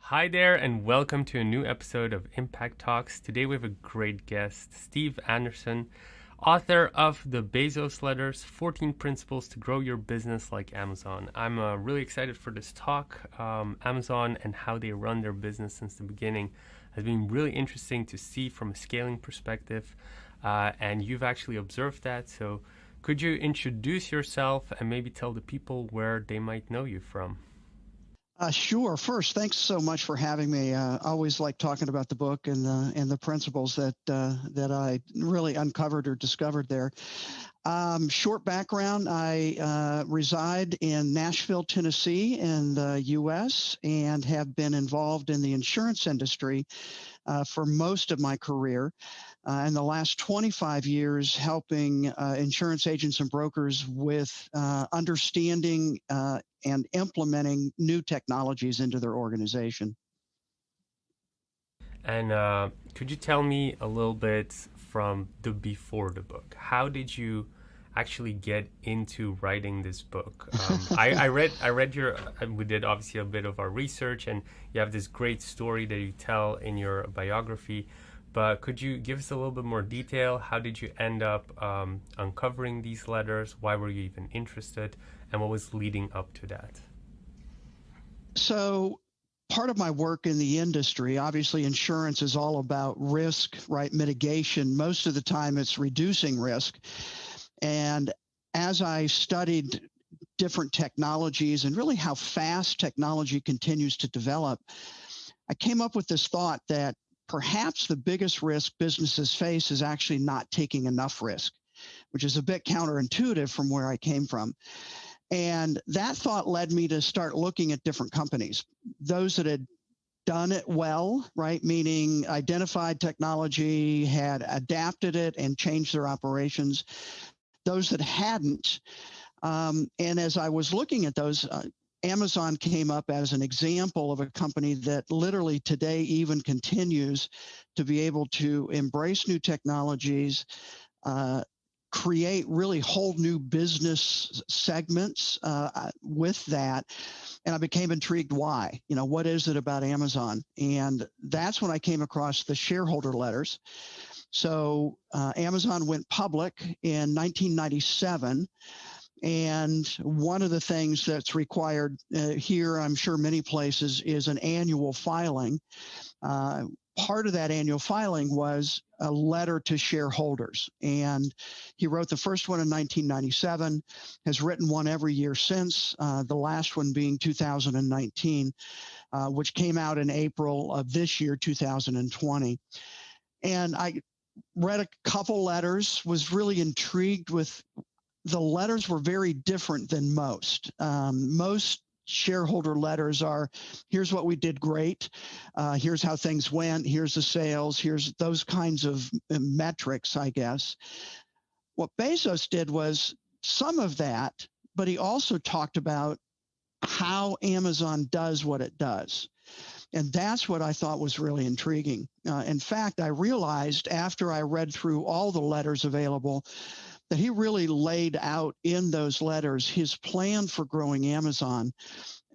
Hi there, and welcome to a new episode of Impact Talks. Today we have a great guest, Steve Anderson, author of the Bezos Letters 14 Principles to Grow Your Business Like Amazon. I'm really excited for this talk. Amazon and how they run their business since the beginning has been really interesting to see from a scaling perspective, and you've actually observed that. So, could you introduce yourself and maybe tell the people where they might know you from? Sure. First, thanks so much for having me. I always like talking about the book and the principles that I really uncovered or discovered there. Short background: I reside in Nashville, Tennessee, in the U.S., and have been involved in the insurance industry for most of my career. In the last 25 years, helping insurance agents and brokers with understanding and implementing new technologies into their organization. And could you tell me a little bit from the before the book? How did you actually get into writing this book? I read your. We did obviously a bit of our research, and you have this great story that you tell in your biography. But could you give us a little bit more detail? How did you end up uncovering these letters? Why were you even interested? And what was leading up to that? So, part of my work in the industry, obviously, insurance is all about risk, right? Mitigation. Most of the time, it's reducing risk. And as I studied different technologies and really how fast technology continues to develop, I came up with this thought that perhaps the biggest risk businesses face is actually not taking enough risk, which is a bit counterintuitive from where I came from. And that thought led me to start looking at different companies, those that had done it well, right? Meaning identified technology, had adapted it and changed their operations. Those that hadn't. And as I was looking at those, Amazon came up as an example of a company that literally today even continues to be able to embrace new technologies, create really whole new business segments with that. And I became intrigued why. What is it about Amazon? And that's when I came across the shareholder letters. So Amazon went public in 1997. And one of the things that's required here, I'm sure many places, is an annual filing. Part of that annual filing was a letter to shareholders. And he wrote the first one in 1997, has written one every year since, the last one being 2019, which came out in April of this year, 2020. And I read a couple letters, was really intrigued with the letters were very different than most. Most shareholder letters are, here's what we did great, here's how things went, here's the sales, here's those kinds of metrics, I guess. What Bezos did was some of that, but he also talked about how Amazon does what it does. And that's what I thought was really intriguing. In fact, I realized after I read through all the letters available that he really laid out in those letters his plan for growing Amazon,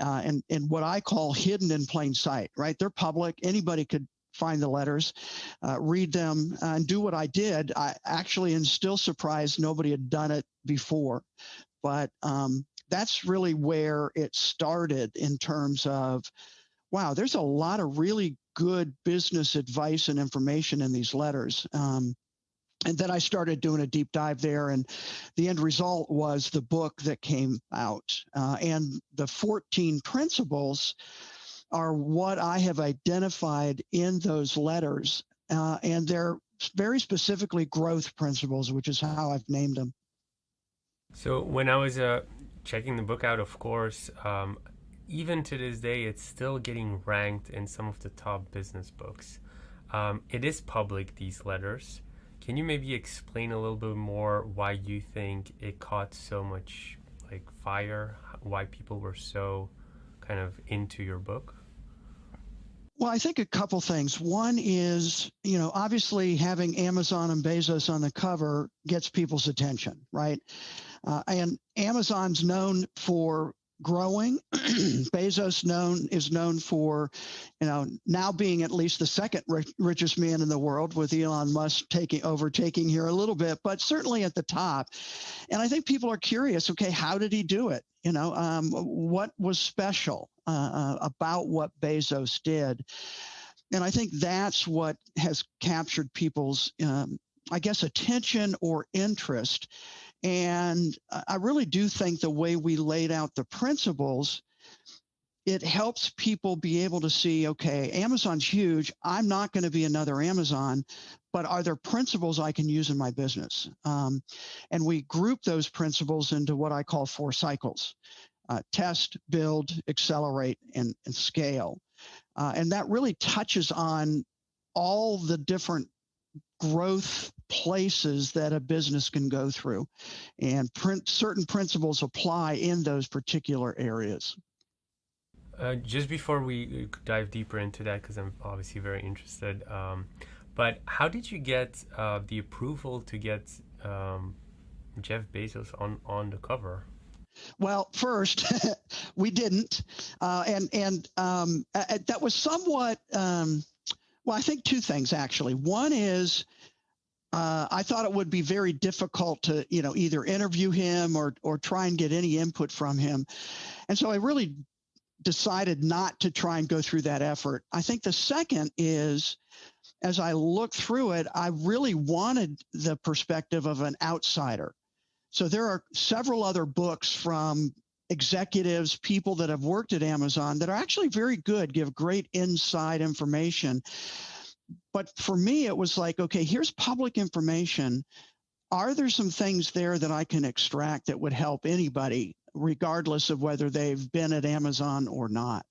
and what I call hidden in plain sight, right? They're public. Anybody could find the letters, read them, and do what I did. I actually am still surprised nobody had done it before. But that's really where it started in terms of, wow, there's a lot of really good business advice and information in these letters. And then I started doing a deep dive there, and the end result was the book that came out. And the 14 principles are what I have identified in those letters, and they're very specifically growth principles, which is how I've named them. So when I was checking the book out, of course, even to this day, it's still getting ranked in some of the top business books. It is public, these letters. Can you maybe explain a little bit more why you think it caught so much fire? Why people were so kind of into your book? Well, I think a couple things. One is, obviously having Amazon and Bezos on the cover gets people's attention, right? And Amazon's known for growing. Bezos is known for, now being at least the second richest man in the world, with Elon Musk overtaking here a little bit, but certainly at the top. And I think people are curious. Okay, how did he do it? What was special about what Bezos did? And I think that's what has captured people's, I guess, attention or interest. And I really do think the way we laid out the principles, it helps people be able to see, okay, Amazon's huge. I'm not going to be another Amazon, but are there principles I can use in my business? And we group those principles into what I call 4 cycles: test, build, accelerate, and scale. And that really touches on all the different growth places that a business can go through, and certain principles apply in those particular areas. Just before we dive deeper into that, because I'm obviously very interested, but how did you get the approval to get Jeff Bezos on the cover? Well, first, we didn't, and that was somewhat. Well, I think 2 things actually. One is, I thought it would be very difficult to, either interview him or try and get any input from him. And so I really decided not to try and go through that effort. I think the second is, as I looked through it, I really wanted the perspective of an outsider. So there are several other books from executives, people that have worked at Amazon, that are actually very good, give great inside information. But for me, it was like, okay, here's public information. Are there some things there that I can extract that would help anybody, regardless of whether they've been at Amazon or not?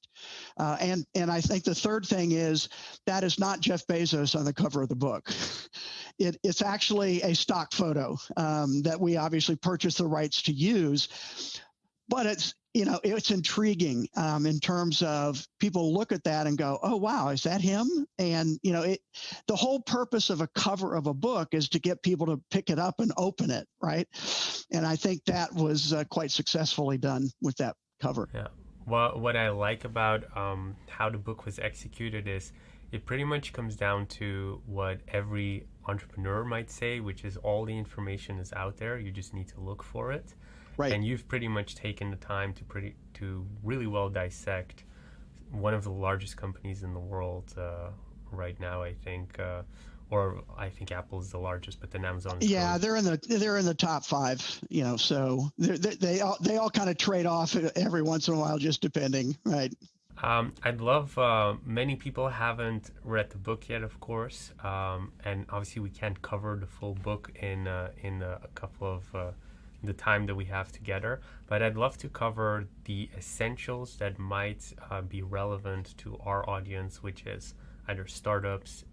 And I think the third thing is, that is not Jeff Bezos on the cover of the book. It's actually a stock photo that we obviously purchased the rights to use. But it's intriguing in terms of people look at that and go, oh, wow, is that him? And, the whole purpose of a cover of a book is to get people to pick it up and open it, right? And I think that was quite successfully done with that cover. Yeah. Well, what I like about how the book was executed is it pretty much comes down to what every entrepreneur might say, which is all the information is out there. You just need to look for it. Right. And you've pretty much taken the time to really well dissect one of the largest companies in the world right now, I think. Or I think Apple is the largest, but then Amazon is they're in the top 5, so they all kind of trade off every once in a while, just depending, right? I'd love, many people haven't read the book yet, of course, and obviously we can't cover the full book in a couple of the time that we have together, but I'd love to cover the essentials that might be relevant to our audience, which is either startups,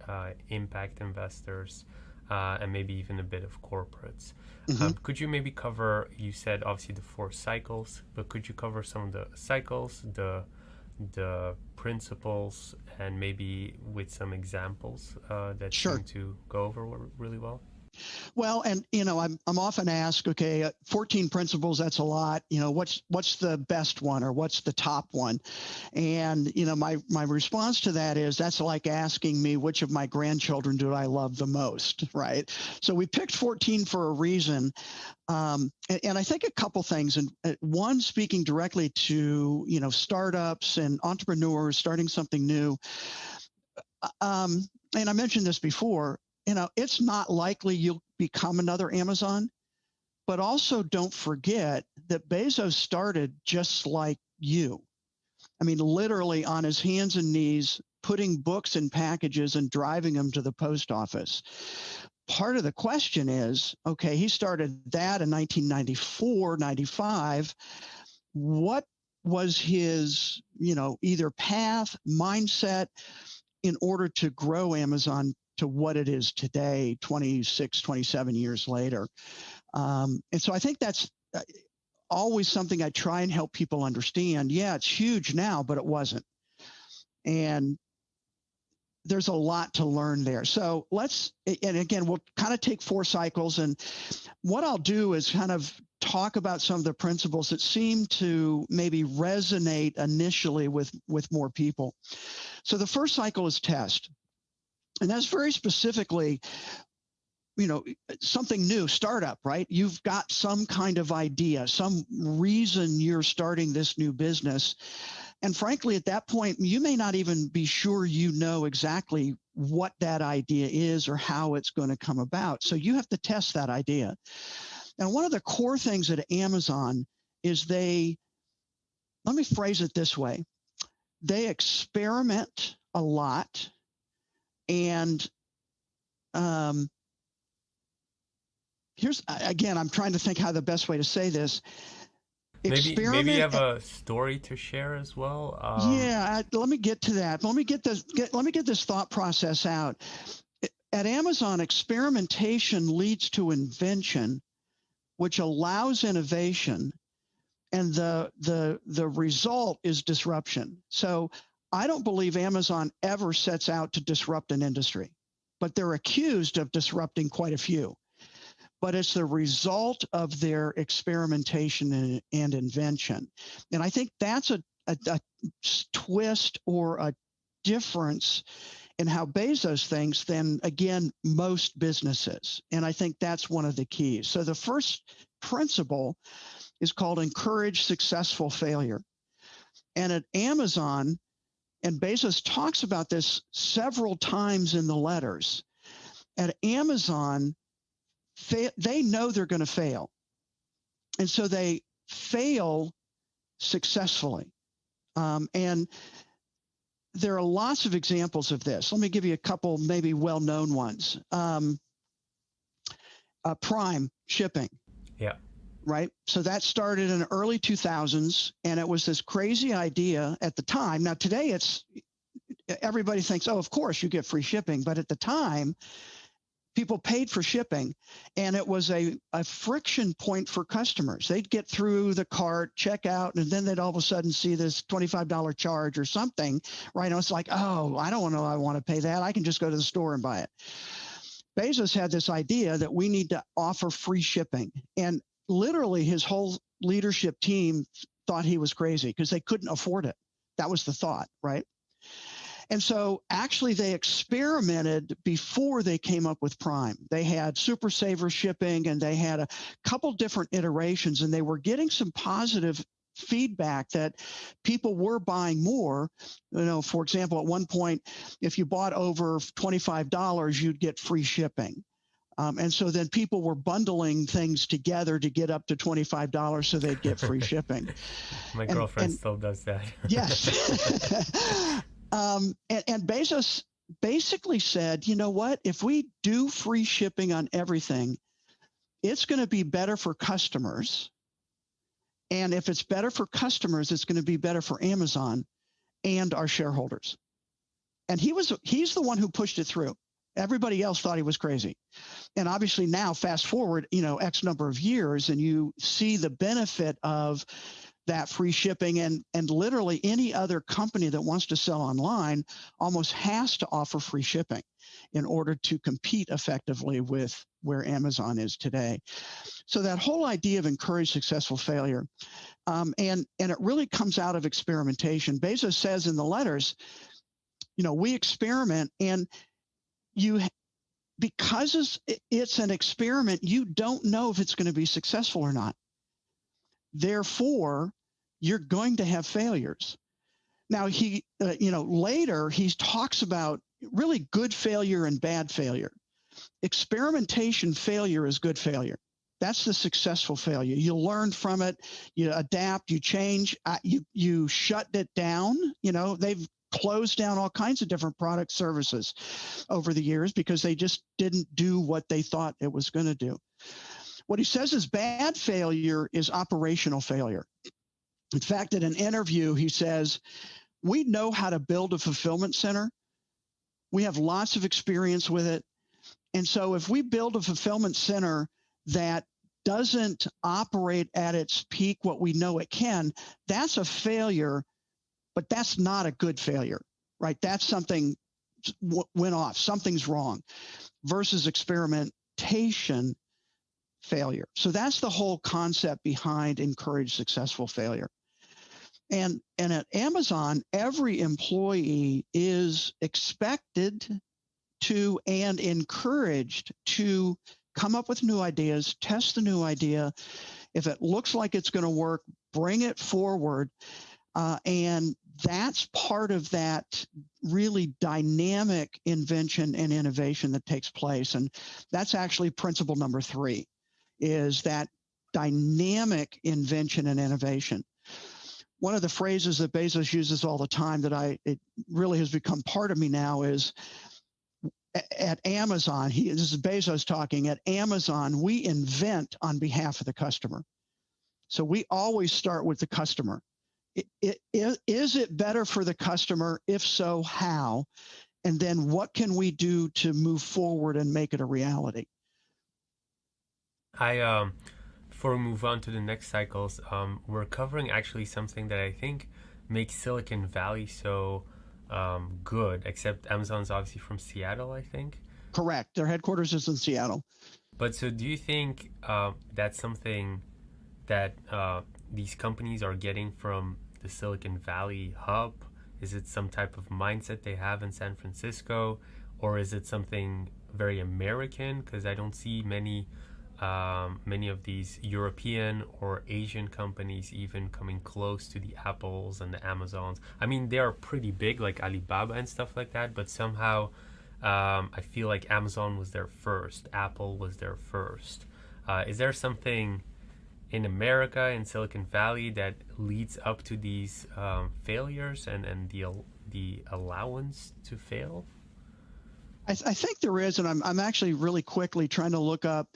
impact investors, and maybe even a bit of corporates. Mm-hmm. Could you maybe cover, you said obviously the 4 cycles, but could you cover some of the cycles, the principles, and maybe with some examples that seem to go over really well? Well, and I'm often asked, okay, 14 principles, that's a lot. What's the best one, or what's the top one? And my response to that is, that's like asking me which of my grandchildren do I love the most, right? So we picked 14 for a reason. And I think a couple things, and one, speaking directly to startups and entrepreneurs starting something new. And I mentioned this before. It's not likely you'll become another Amazon, but also don't forget that Bezos started just like you. I mean, literally on his hands and knees, putting books in packages and driving them to the post office. Part of the question is, okay, he started that in 1994, 95. What was his, either path, mindset in order to grow Amazon to what it is today, 26, 27 years later? And so I think that's always something I try and help people understand. Yeah, it's huge now, but it wasn't. And there's a lot to learn there. So and again, we'll kind of take 4 cycles. And what I'll do is kind of talk about some of the principles that seem to maybe resonate initially with more people. So the first cycle is test. And that's very specifically, something new, startup, right? You've got some kind of idea, some reason you're starting this new business. And frankly, at that point, you may not even be sure you know exactly what that idea is or how it's going to come about. So you have to test that idea. And one of the core things at Amazon is let me phrase it this way, they experiment a lot. And again, I'm trying to think how the best way to say this. Maybe you have a story to share as well. Let me get to that. Let me get this thought process out. At Amazon, experimentation leads to invention, which allows innovation, and the result is disruption. So I don't believe Amazon ever sets out to disrupt an industry, but they're accused of disrupting quite a few. But it's the result of their experimentation and invention. And I think that's a twist or a difference in how Bezos thinks than, again, most businesses. And I think that's one of the keys. So the first principle is called encourage successful failure. And at Amazon, and Bezos talks about this several times in the letters, at Amazon, they know they're going to fail. And so they fail successfully. And there are lots of examples of this. Let me give you a couple maybe well-known ones. Prime shipping. Yeah. Right? So that started in the early 2000s, and it was this crazy idea at the time. Now, today everybody thinks, oh, of course you get free shipping. But at the time, people paid for shipping, and it was a friction point for customers. They'd get through the cart, check out, and then they'd all of a sudden see this $25 charge or something, right? And it's like, oh, I don't know, I want to pay that. I can just go to the store and buy it. Bezos had this idea that we need to offer free shipping. And literally his whole leadership team thought he was crazy because they couldn't afford it. That was the thought, right? And so actually they experimented before they came up with Prime. They had Super Saver shipping, and they had a couple different iterations, and they were getting some positive feedback that people were buying more. For example, at one point, if you bought over $25, you'd get free shipping. And so then people were bundling things together to get up to $25 so they'd get free shipping. My girlfriend still does that. Yes. And Bezos basically said, you know what, if we do free shipping on everything, it's going to be better for customers. And if it's better for customers, it's going to be better for Amazon and our shareholders. And he's the one who pushed it through. Everybody else thought he was crazy. And obviously now, fast forward, X number of years, and you see the benefit of that free shipping, and literally any other company that wants to sell online almost has to offer free shipping in order to compete effectively with where Amazon is today. So that whole idea of encourage successful failure, and it really comes out of experimentation. Bezos says in the letters, we experiment, and because it's an experiment, you don't know if it's going to be successful or not. Therefore, you're going to have failures. Now, later he talks about really good failure and bad failure. Experimentation failure is good failure. That's the successful failure. You learn from it, you adapt, you change, you shut it down. They've closed down all kinds of different product services over the years because they just didn't do what they thought it was going to do. What he says is bad failure is operational failure. In fact, in an interview, he says, we know how to build a fulfillment center. We have lots of experience with it. And so if we build a fulfillment center that doesn't operate at its peak, what we know it can, that's a failure, but that's not a good failure, right? That's something went off, something's wrong, versus experimentation. failure. So that's the whole concept behind encourage successful failure. And at Amazon, every employee is expected to and encouraged to come up with new ideas, test the new idea. If it looks like it's going to work, bring it forward. And that's part of that really dynamic invention and innovation that takes place. And that's actually principle number 3, is that dynamic invention and innovation. One of the phrases that Bezos uses all the time that it really has become part of me now is at Amazon, this is Bezos talking, at Amazon, we invent on behalf of the customer. So we always start with the customer. Is it better for the customer? If so, how? And then what can we do to move forward and make it a reality? Before we move on to the next cycles, we're covering actually something that I think makes Silicon Valley so good, except Amazon's obviously from Seattle, I think. Correct. Their headquarters is in Seattle. But so do you think that's something that these companies are getting from the Silicon Valley hub? Is it some type of mindset they have in San Francisco, or is it something very American? Because I don't see many of these European or Asian companies even coming close to the Apples and the Amazons. I mean, they are pretty big, like Alibaba and stuff like that, but somehow I feel like Amazon was there first, Apple was there first. Is there something in America, in Silicon Valley, that leads up to these failures and the allowance to fail? I think there is, and I'm actually really quickly trying to look up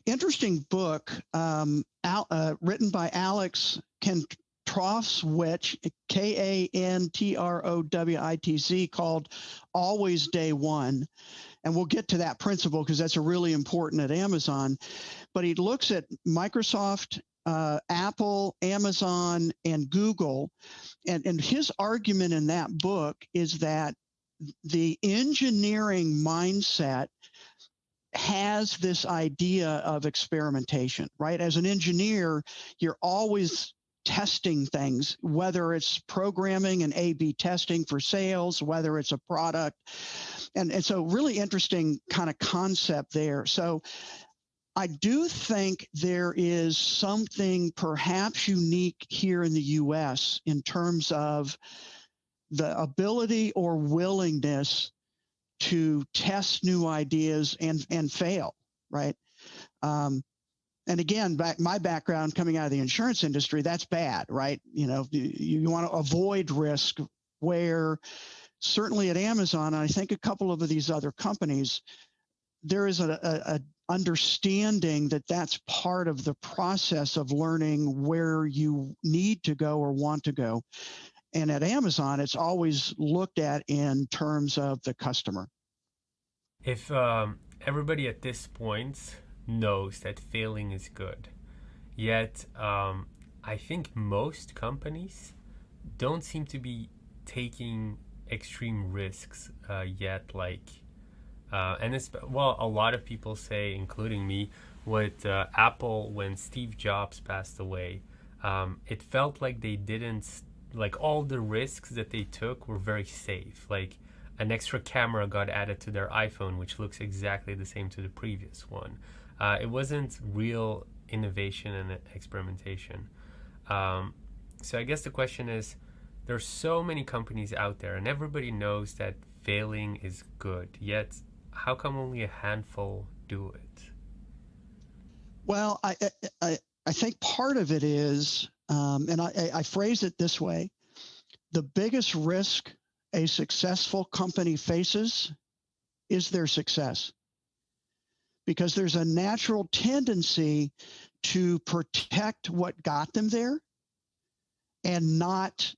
interesting book written by Alex Kantrowitz, Kantrowitz, called Always Day One. And we'll get to that principle because that's a really important at Amazon. But he looks at Microsoft, Apple, Amazon, and Google. And his argument in that book is that the engineering mindset has this idea of experimentation, right? As an engineer, you're always testing things, whether it's programming and A/B testing for sales, whether it's a product. And so really interesting kind of concept there. So I do think there is something perhaps unique here in the US in terms of the ability or willingness to test new ideas and fail, right? And again, my background coming out of the insurance industry, that's bad, right? You know, you want to avoid risk, where certainly at Amazon, and I think a couple of these other companies, there is a understanding that that's part of the process of learning where you need to go or want to go. And at Amazon, it's always looked at in terms of the customer. If everybody at this point knows that failing is good, yet I think most companies don't seem to be taking extreme risks yet. Like, and it's, well, a lot of people say, including me, with Apple, when Steve Jobs passed away, it felt like they didn't, like, all the risks that they took were very safe. Like, an extra camera got added to their iPhone, which looks exactly the same to the previous one. It wasn't real innovation and experimentation. So I guess the question is, there's so many companies out there, and everybody knows that failing is good, yet how come only a handful do it? Well, I think part of it is, and I phrase it this way: the biggest risk a successful company faces is their success, because there's a natural tendency to protect what got them there and not,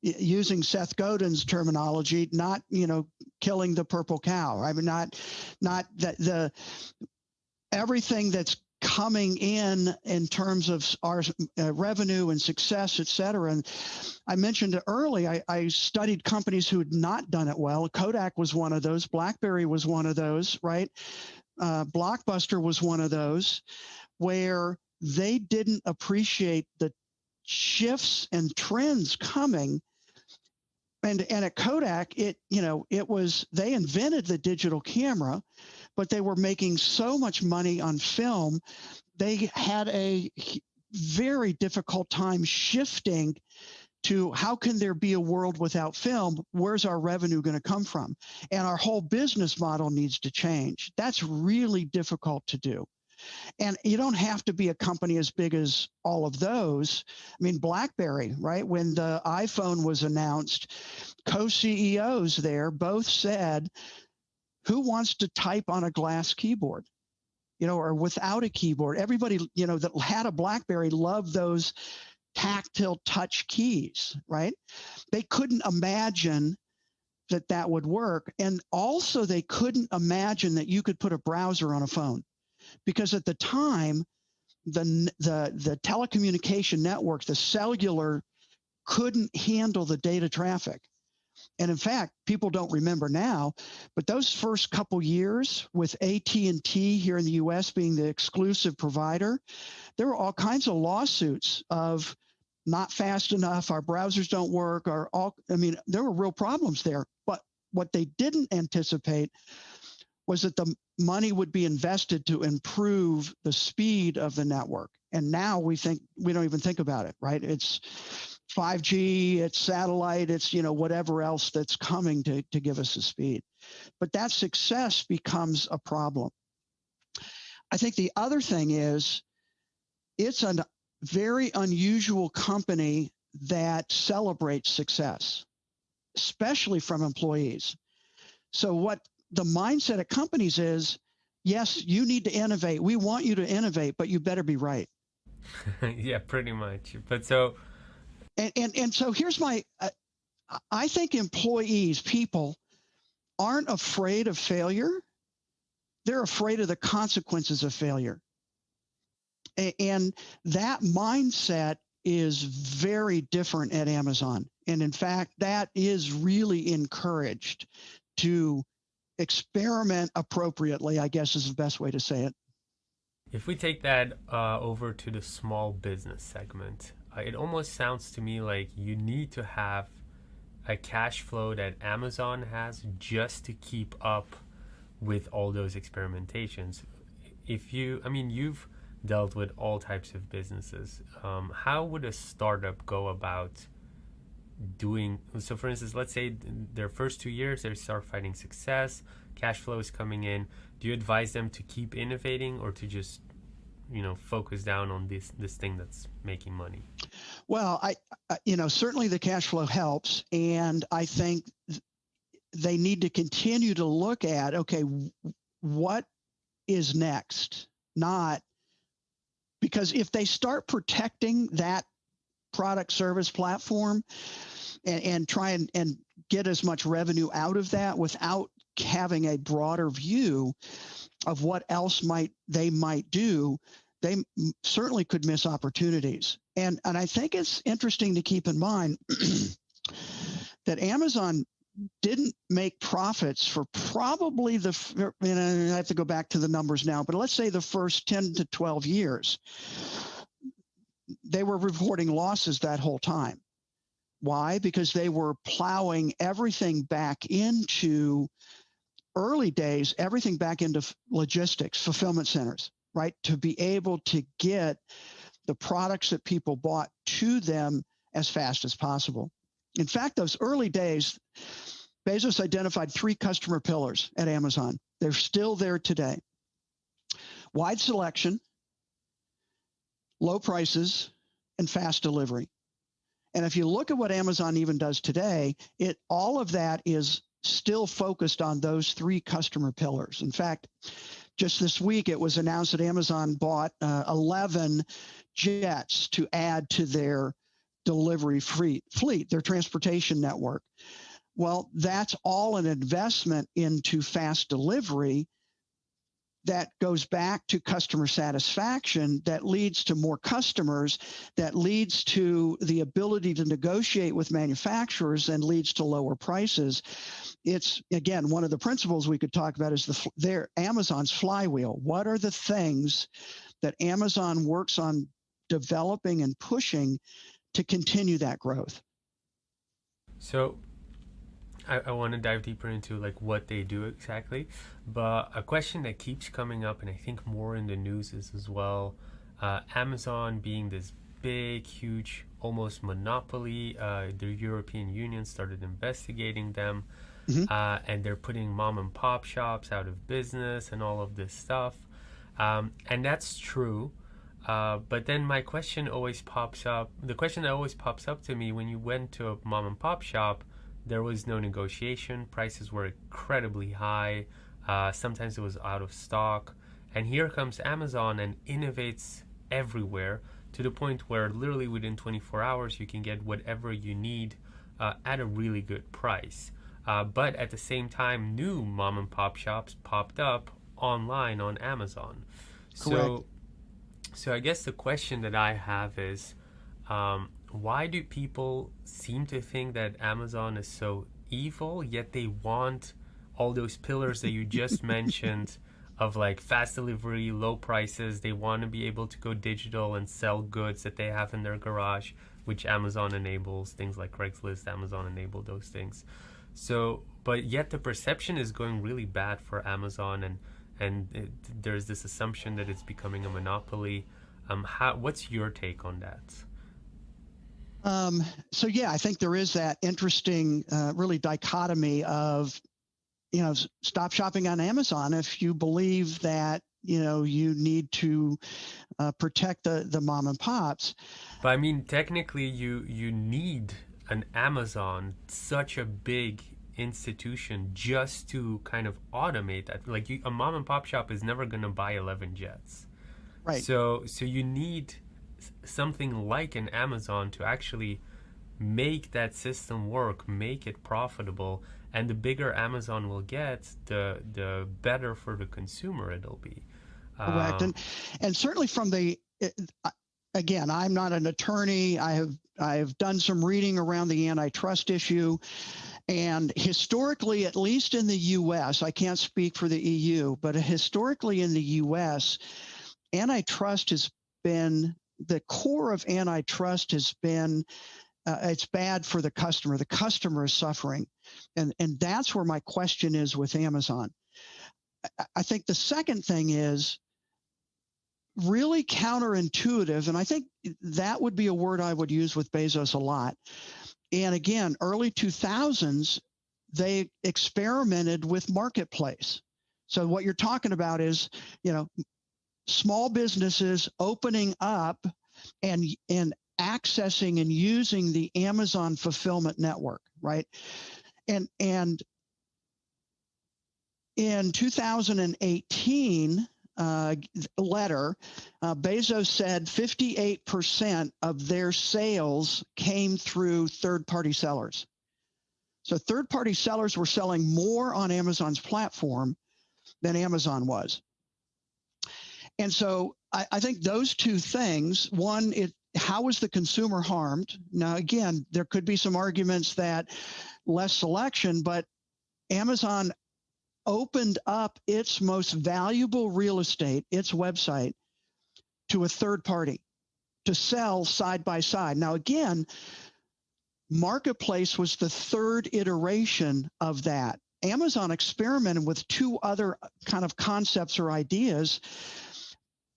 using Seth Godin's terminology, not, killing the purple cow. I mean, not the everything that's coming in terms of our revenue and success, et cetera. And I mentioned it early, I studied companies who had not done it well. Kodak was one of those. BlackBerry was one of those, right? Blockbuster was one of those where they didn't appreciate the shifts and trends coming. And at Kodak, they invented the digital camera, but they were making so much money on film, they had a very difficult time shifting to how can there be a world without film? Where's our revenue going to come from? And our whole business model needs to change. That's really difficult to do. And you don't have to be a company as big as all of those. I mean, BlackBerry, right? When the iPhone was announced, co-CEOs there both said, who wants to type on a glass keyboard? Or without a keyboard? Everybody, that had a BlackBerry loved those tactile touch keys, right? They couldn't imagine that would work. And also they couldn't imagine that you could put a browser on a phone. Because at the time, the telecommunication network, the cellular, couldn't handle the data traffic. And in fact, people don't remember now, but those first couple years with AT&T here in the U.S. being the exclusive provider, there were all kinds of lawsuits of not fast enough, our browsers don't work, there were real problems there. But what they didn't anticipate was that the money would be invested to improve the speed of the network. And now we don't even think about it, right? It's 5G, it's satellite, it's, whatever else that's coming to give us the speed. But that success becomes a problem. I think the other thing is it's a very unusual company that celebrates success, especially from employees. So what the mindset of companies is, yes, you need to innovate. We want you to innovate, but you better be right. Yeah, pretty much. But so... And so here's I think employees, people, aren't afraid of failure. They're afraid of the consequences of failure. And that mindset is very different at Amazon. And in fact, that is really encouraged to experiment appropriately, I guess is the best way to say it. If we take that over to the small business segment, it almost sounds to me like you need to have a cash flow that Amazon has just to keep up with all those experimentations. You've dealt with all types of businesses. How would a startup go about doing? So, for instance, let's say their first 2 years, they start finding success, cash flow is coming in. Do you advise them to keep innovating or to just focus down on this thing that's making money? Well, I certainly the cash flow helps, and I think they need to continue to look at, okay, what is next? Not because if they start protecting that product service platform and try and get as much revenue out of that without having a broader view of what else they might do, they certainly could miss opportunities. And I think it's interesting to keep in mind that Amazon didn't make profits for probably I have to go back to the numbers now, but let's say the first 10 to 12 years, they were reporting losses that whole time. Why? Because they were plowing everything back into early days, everything back into logistics, fulfillment centers, right? To be able to get the products that people bought to them as fast as possible. In fact, those early days, Bezos identified 3 customer pillars at Amazon. They're still there today. Wide selection, low prices, and fast delivery. And if you look at what Amazon even does today, all of that is still focused on those 3 customer pillars. In fact, just this week, it was announced that Amazon bought 11 jets to add to their delivery fleet, their transportation network. Well, that's all an investment into fast delivery that goes back to customer satisfaction, that leads to more customers, that leads to the ability to negotiate with manufacturers and leads to lower prices. it's, again, one of the principles we could talk about is Amazon's flywheel. What are the things that Amazon works on developing and pushing to continue that growth? So I want to dive deeper into like what they do exactly, but a question that keeps coming up, and I think more in the news is as well, Amazon being this big, huge, almost monopoly. The European Union started investigating them, Mm-hmm. and they're putting mom and pop shops out of business and all of this stuff, and that's true. But then my question always pops up. The question that always pops up to me when you went to a mom and pop shop, there was no negotiation. Prices were incredibly high. Sometimes it was out of stock. And here comes Amazon and innovates everywhere to the point where literally within 24 hours you can get whatever you need at a really good price. But at the same time, new mom and pop shops popped up online on Amazon. Correct. So I guess the question that I have is, why do people seem to think that Amazon is so evil, yet they want all those pillars that you just mentioned of like fast delivery, low prices? They want to be able to go digital and sell goods that they have in their garage, which Amazon enables. Things like Craigslist, Amazon enable those things. So, but yet the perception is going really bad for Amazon, and there's this assumption that it's becoming a monopoly. What's your take on that? So yeah, I think there is that interesting, really dichotomy of, stop shopping on Amazon if you believe that, you need to protect the mom and pops. But I mean, technically, you need an Amazon, such a big institution, just to kind of automate that. Like a mom and pop shop is never going to buy 11 jets. Right. So you need something like an Amazon to actually make that system work, make it profitable, and the bigger Amazon will get, the better for the consumer it'll be. Correct. And certainly from again, I'm not an attorney. I have done some reading around the antitrust issue. And historically, at least in the U.S., I can't speak for the EU, but historically in the U.S., antitrust has been, the core of antitrust has been, it's bad for the customer. The customer is suffering. And that's where my question is with Amazon. I think the second thing is really counterintuitive, and I think that would be a word I would use with Bezos a lot. And again, early 2000s, they experimented with marketplace. So what you're talking about is, small businesses opening up and accessing and using the Amazon fulfillment network, right? And in 2018 letter, Bezos said 58% of their sales came through third-party sellers. So third-party sellers were selling more on Amazon's platform than Amazon was. And so I think those two things, one, how is the consumer harmed? Now, again, there could be some arguments that less selection, but Amazon opened up its most valuable real estate, its website, to a third party to sell side by side. Now, again, Marketplace was the third iteration of that. Amazon experimented with two other kind of concepts or ideas,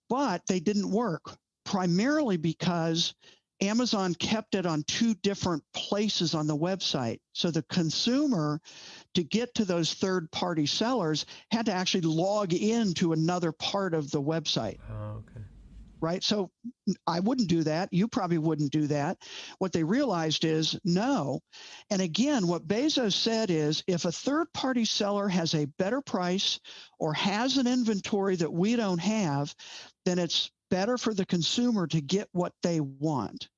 but they didn't work, primarily because Amazon kept it on two different places on the website. So the consumer, to get to those third-party sellers, had to actually log into another part of the website. Oh, okay. Right? So I wouldn't do that. You probably wouldn't do that. What they realized is no. And again, what Bezos said is if a third-party seller has a better price or has an inventory that we don't have, then it's better for the consumer to get what they want.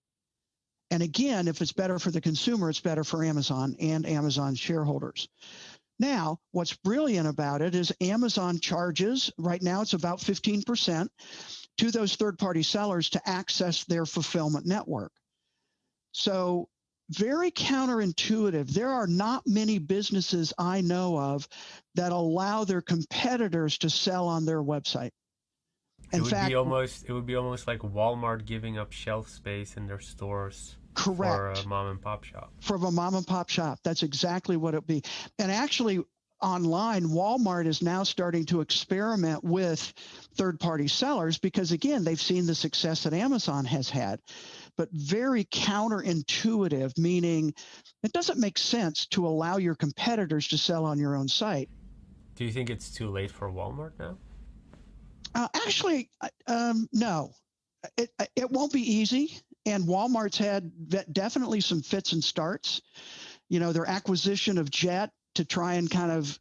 And again, if it's better for the consumer, it's better for Amazon and Amazon shareholders. Now, what's brilliant about it is Amazon charges, right now it's about 15%, to those third-party sellers to access their fulfillment network. So very counterintuitive. There are not many businesses I know of that allow their competitors to sell on their website. In fact, it would be almost like Walmart giving up shelf space in their stores for a correct. mom and pop shop. From a mom and pop shop. That's exactly what it'd be. And actually, online, Walmart is now starting to experiment with third-party sellers because, again, they've seen the success that Amazon has had. But very counterintuitive, meaning it doesn't make sense to allow your competitors to sell on your own site. Do you think it's too late for Walmart now? Actually, no. It won't be easy. And Walmart's had definitely some fits and starts. Their acquisition of Jet to try and kind of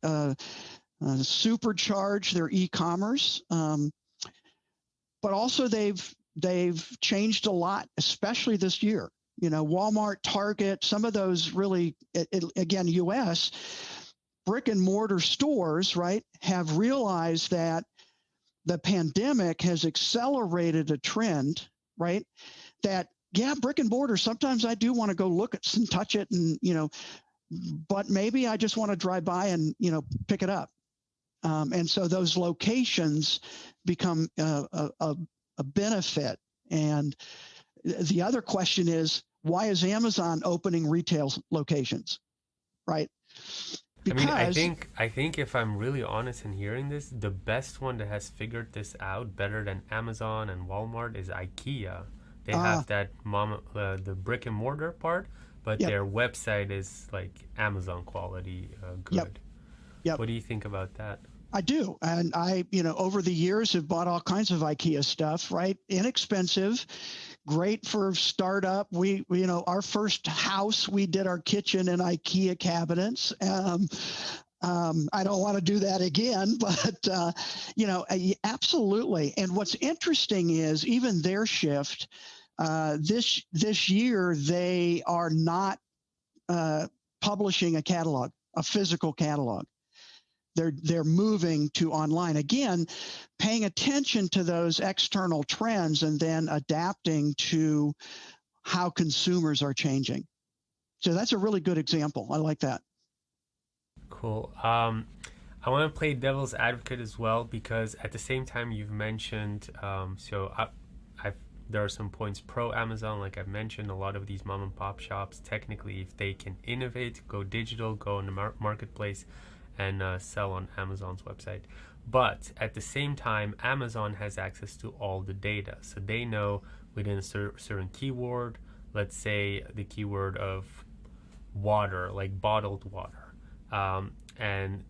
supercharge their e-commerce. But also they've changed a lot, especially this year. Walmart, Target, some of those really, again, U.S. brick and mortar stores, right, have realized that the pandemic has accelerated a trend, right, that, yeah, brick and mortar, sometimes I do want to go look at and touch it and, but maybe I just want to drive by and, pick it up. And so those locations become a benefit. And the other question is, why is Amazon opening retail locations, right? Because, I think if I'm really honest in hearing this, the best one that has figured this out better than Amazon and Walmart is IKEA. They have that the brick and mortar part, but their website is like Amazon quality good. Yep. What do you think about that? I do. And I, over the years have bought all kinds of IKEA stuff, right? Inexpensive, great for startup. We our first house, we did our kitchen in IKEA cabinets. I don't want to do that again, but, absolutely. And what's interesting is even their shift, this year, they are not publishing a catalog, a physical catalog. They're moving to online. Again, paying attention to those external trends and then adapting to how consumers are changing. So that's a really good example. I like that. Cool. I want to play devil's advocate as well because at the same time you've mentioned, there are some points pro Amazon, like I've mentioned. A lot of these mom and pop shops, technically, if they can innovate, go digital, go in the marketplace, and sell on Amazon's website. But at the same time, Amazon has access to all the data. So they know within a certain keyword, let's say the keyword of water, like bottled water. And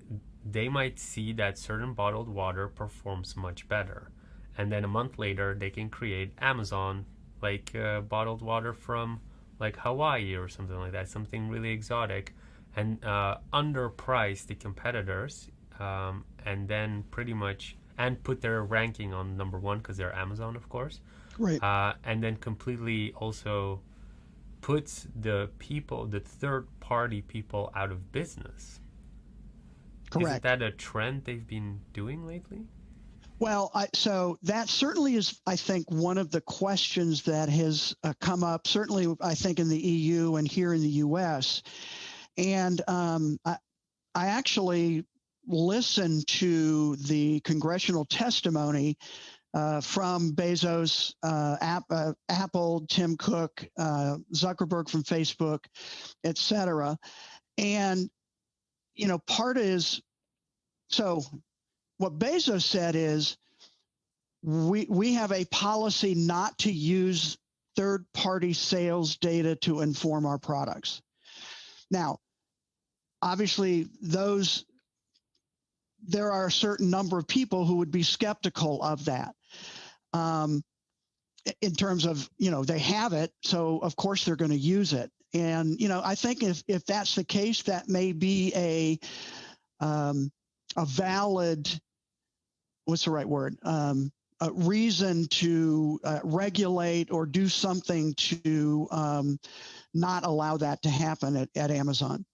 they might see that certain bottled water performs much better. And then a month later, they can create Amazon, like bottled water from like Hawaii or something like that, something really exotic, and underprice the competitors, and then pretty much, and put their ranking on number one because they're Amazon, of course. Right. And then completely also puts the third-party people out of business. Correct. Isn't that a trend they've been doing lately? Well, so that certainly is, I think, one of the questions that has come up, certainly, I think, in the EU and here in the U.S. And I actually listened to the congressional testimony from Bezos, Apple, Tim Cook, Zuckerberg from Facebook, et cetera. And, part is, so what Bezos said is, we have a policy not to use third-party sales data to inform our products. Now, obviously, there are a certain number of people who would be skeptical of that. In terms of, they have it, so of course they're going to use it. And, I think if that's the case, that may be a valid, what's the right word? A reason to regulate or do something to not allow that to happen at Amazon.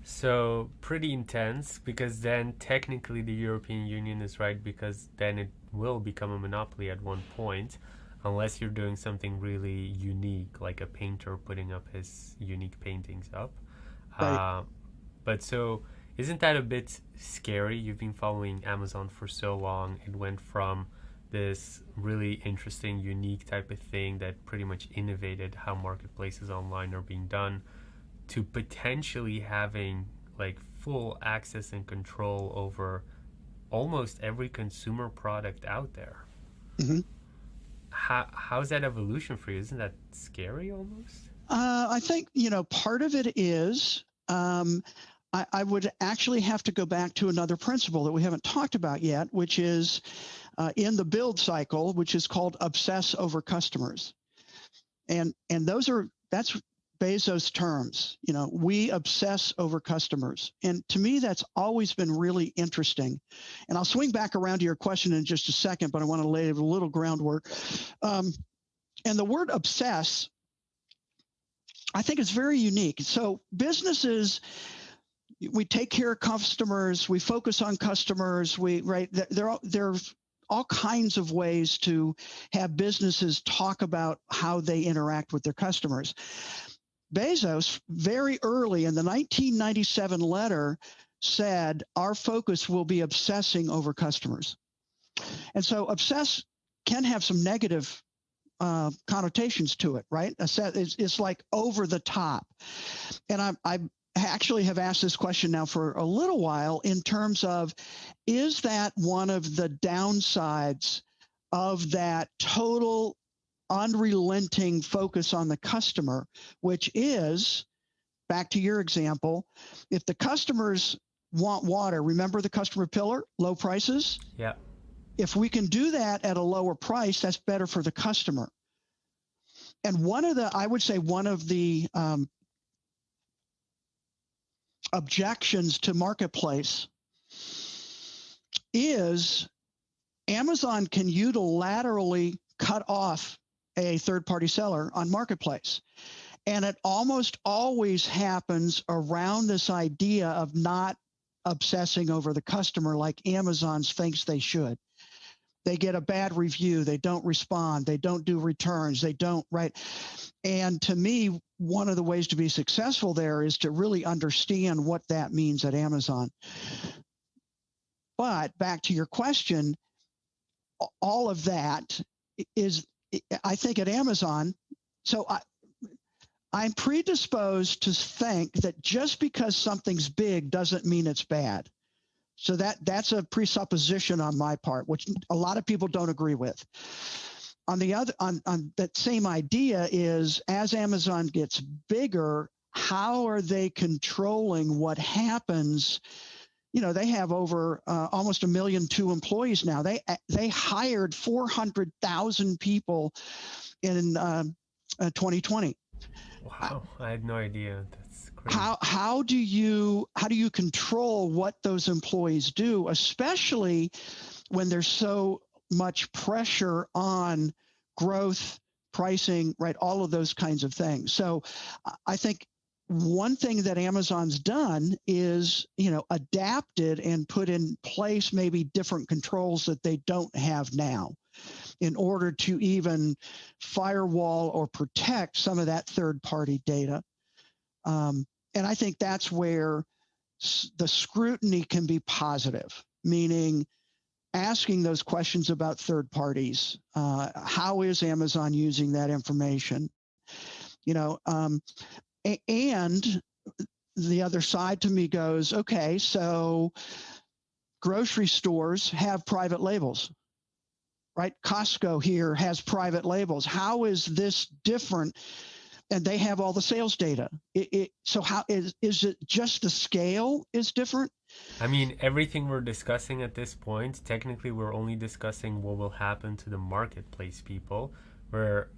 So pretty intense, because then technically the European Union is right, because then it will become a monopoly at one point. unless you're doing something really unique, like a painter putting up his unique paintings up. Right. Uh, but so, isn't that a bit scary? You've been following Amazon for so long. It went from this really interesting, unique type of thing that pretty much innovated how marketplaces online are being done to potentially having like full access and control over almost every consumer product out there. Hmm. How's that evolution for you? Isn't that scary almost? I think, part of it is I would actually have to go back to another principle that we haven't talked about yet, which is in the build cycle, which is called obsess over customers. And that's Bezos' terms. We obsess over customers. And to me, that's always been really interesting. And I'll swing back around to your question in just a second, but I want to lay a little groundwork. And the word obsess, I think, is very unique. So businesses, we take care of customers, we focus on customers, there's all kinds of ways to have businesses talk about how they interact with their customers. Bezos, very early in the 1997 letter, said, our focus will be obsessing over customers. And so obsess can have some negative connotations to it, right? It's like over the top. And I actually have asked this question now for a little while in terms of, is that one of the downsides of that total unrelenting focus on the customer, which is, back to your example, if the customers want water, remember the customer pillar, low prices? Yeah. If we can do that at a lower price, that's better for the customer. And I would say one of the objections to marketplace is Amazon can unilaterally cut off a third-party seller on marketplace. And it almost always happens around this idea of not obsessing over the customer like Amazon thinks they should. They get a bad review, they don't respond, they don't do returns, they don't, right? And to me, one of the ways to be successful there is to really understand what that means at Amazon. But back to your question, all of that is, I think, at Amazon. So I'm predisposed to think that just because something's big doesn't mean it's bad. So that's a presupposition on my part, which a lot of people don't agree with. On the other, on that same idea is, as Amazon gets bigger, how are they controlling what happens? They have over almost 1.2 million employees now. They hired 400,000 people in 2020. Wow, I had no idea. That's crazy. How do you control what those employees do, especially when there's so much pressure on growth, pricing, right? All of those kinds of things. So I think one thing that Amazon's done is, adapted and put in place maybe different controls that they don't have now in order to even firewall or protect some of that third-party data. And I think that's where the scrutiny can be positive, meaning asking those questions about third parties. How is Amazon using that information? And the other side to me goes, okay, so grocery stores have private labels, right? Costco here has private labels. How is this different? And they have all the sales data. So how is it just the scale is different? I mean, everything we're discussing at this point, technically we're only discussing what will happen to the marketplace people, where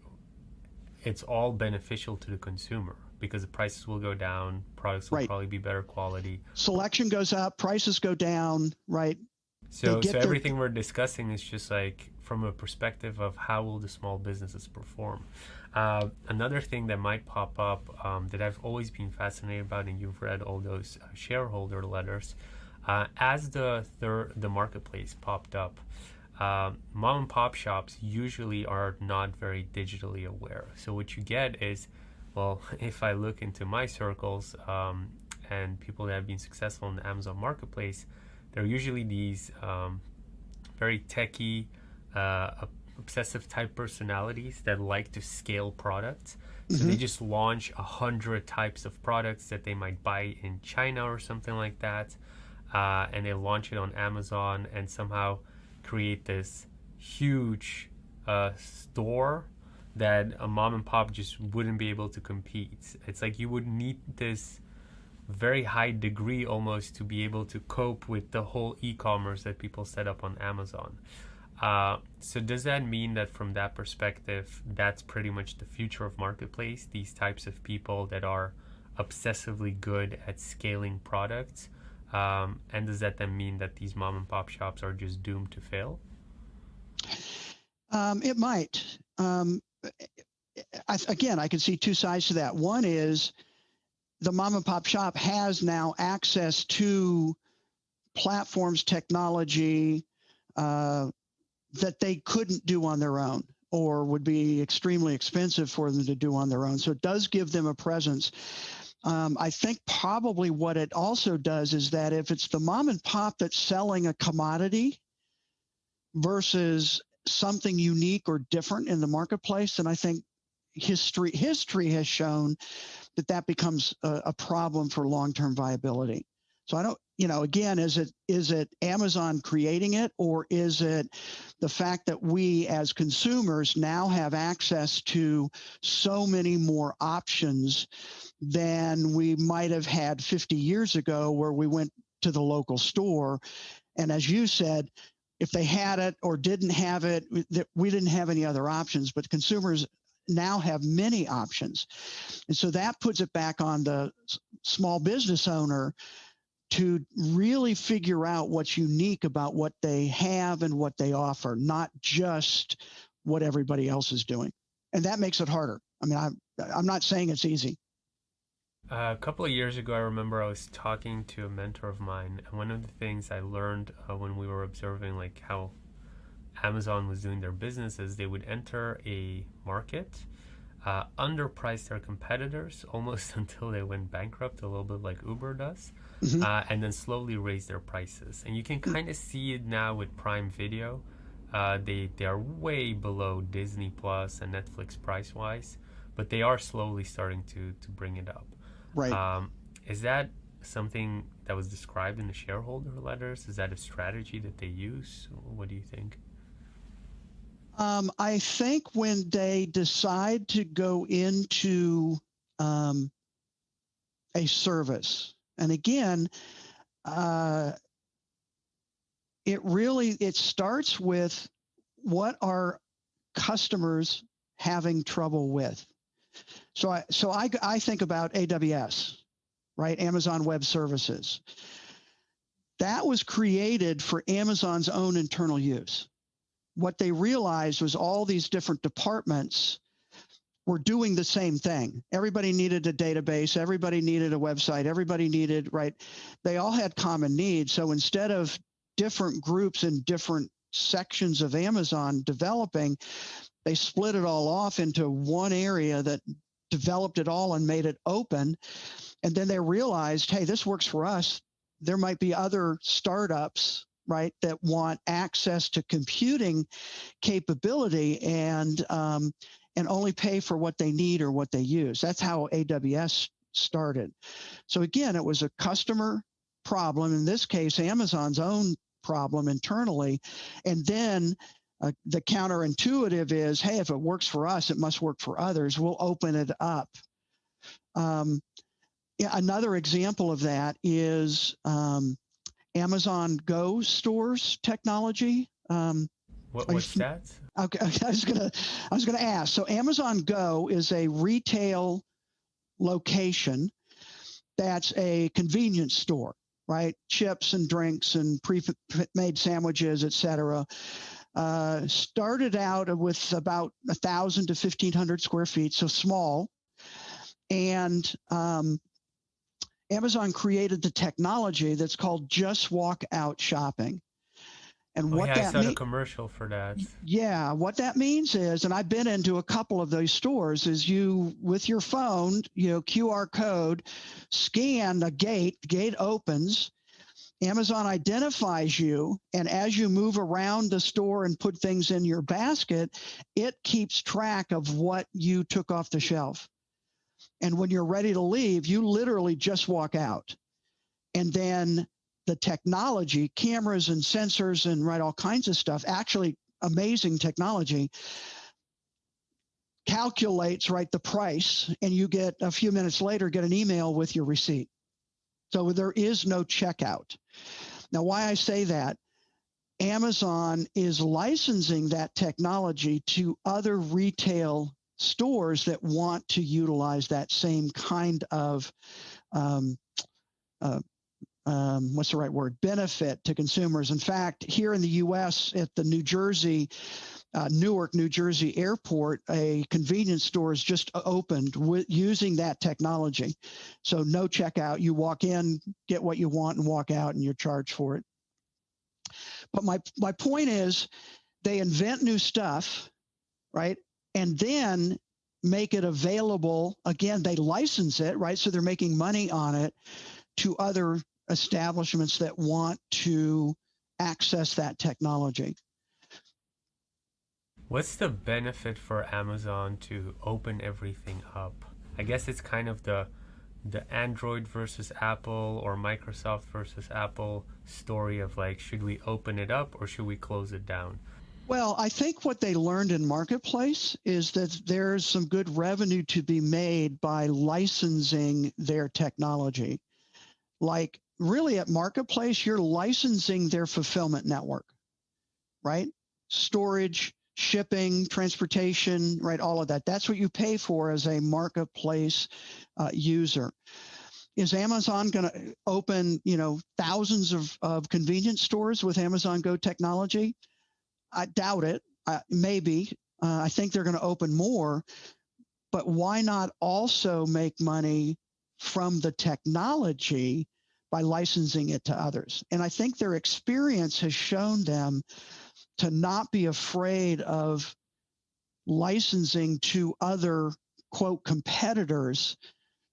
it's all beneficial to the consumer because the prices will go down, products will probably be better quality. Selection goes up, prices go down, right? So everything we're discussing is just like from a perspective of how will the small businesses perform. Another thing that might pop up that I've always been fascinated about, and you've read all those shareholder letters, as the marketplace popped up, mom and pop shops usually are not very digitally aware. So what you get is, well, if I look into my circles and people that have been successful in the Amazon Marketplace, they're usually these very techie, uh, obsessive type personalities that like to scale products. So they just launch 100 types of products that they might buy in China or something like that, and they launch it on Amazon and somehow create this huge store that a mom and pop just wouldn't be able to compete. It's like you would need this very high degree almost to be able to cope with the whole e-commerce that people set up on Amazon. So does that mean that from that perspective, that's pretty much the future of marketplace? These types of people that are obsessively good at scaling products, and does that then mean that these mom and pop shops are just doomed to fail? It might. Again, I can see two sides to that. One is the mom and pop shop has now access to platforms, technology that they couldn't do on their own, or would be extremely expensive for them to do on their own. So it does give them a presence. I think probably what it also does is that if it's the mom and pop that's selling a commodity versus something unique or different in the marketplace, then I think history has shown that becomes a problem for long-term viability. So I don't, again, is it Amazon creating it, or is it the fact that we as consumers now have access to so many more options than we might have had 50 years ago, where we went to the local store, and as you said, if they had it or didn't have it, we didn't have any other options, but consumers now have many options. And so that puts it back on the small business owner to really figure out what's unique about what they have and what they offer, not just what everybody else is doing. And that makes it harder. I mean, I'm not saying it's easy. A couple of years ago, I remember I was talking to a mentor of mine, and one of the things I learned when we were observing like how Amazon was doing their business is they would enter a market, underprice their competitors almost until they went bankrupt, a little bit like Uber does, and then slowly raise their prices. And you can kind of see it now with Prime Video. They are way below Disney Plus and Netflix price wise, but they are slowly starting to bring it up. Right. Is that something that was described in the shareholder letters? Is that a strategy that they use? What do you think? I think when they decide to go into a service, and again, it starts with what are customers having trouble with. So I think about AWS, right? Amazon Web Services. That was created for Amazon's own internal use. What they realized was all these different departments were doing the same thing. Everybody needed a database. Everybody needed a website. Everybody needed, right? They all had common needs. So instead of different groups in different sections of Amazon developing, they split it all off into one area that developed it all and made it open. And then they realized, hey, this works for us. There might be other startups, right, that want access to computing capability and only pay for what they need or what they use. That's how AWS started. So again, it was a customer problem. In this case, Amazon's own problem internally. And then the counterintuitive is, hey, if it works for us, it must work for others. We'll open it up. Another example of that is Amazon Go stores technology. What's that? Okay, I was gonna ask. So Amazon Go is a retail location that's a convenience store, right? Chips and drinks and pre-made sandwiches, etc. Started out with about 1,000 to 1,500 square feet, so small. And Amazon created the technology that's called just walk out shopping. And Oh what yeah, I that saw the means, commercial for that. yeah, what that means is, and I've been into a couple of those stores, is you, with your phone, QR code, scan a gate opens, Amazon identifies you, and as you move around the store and put things in your basket, it keeps track of what you took off the shelf. And when you're ready to leave, you literally just walk out. And then the technology, cameras and sensors and all kinds of stuff, actually amazing technology, calculates the price, and you get a few minutes later get an email with your receipt. So there is no checkout. Now, why I say that, Amazon is licensing that technology to other retail stores that want to utilize that same kind of what's the right word? Benefit to consumers. In fact, here in the U.S. at the Newark, New Jersey airport, a convenience store has just opened using that technology. So no checkout. You walk in, get what you want, and walk out, and you're charged for it. But my point is, they invent new stuff, right? And then make it available. Again, they license it, right? So they're making money on it to other establishments that want to access that technology. What's the benefit for Amazon to open everything up? I guess it's kind of the Android versus Apple or Microsoft versus Apple story of like, should we open it up or should we close it down? Well, I think what they learned in Marketplace is that there's some good revenue to be made by licensing their technology. Like, really, at Marketplace, you're licensing their fulfillment network, right? Storage, shipping, transportation, right? All of that. That's what you pay for as a Marketplace user. Is Amazon going to open, thousands of convenience stores with Amazon Go technology? I doubt it. Maybe. I think they're going to open more. But why not also make money from the technology by licensing it to others? And I think their experience has shown them to not be afraid of licensing to other, quote, competitors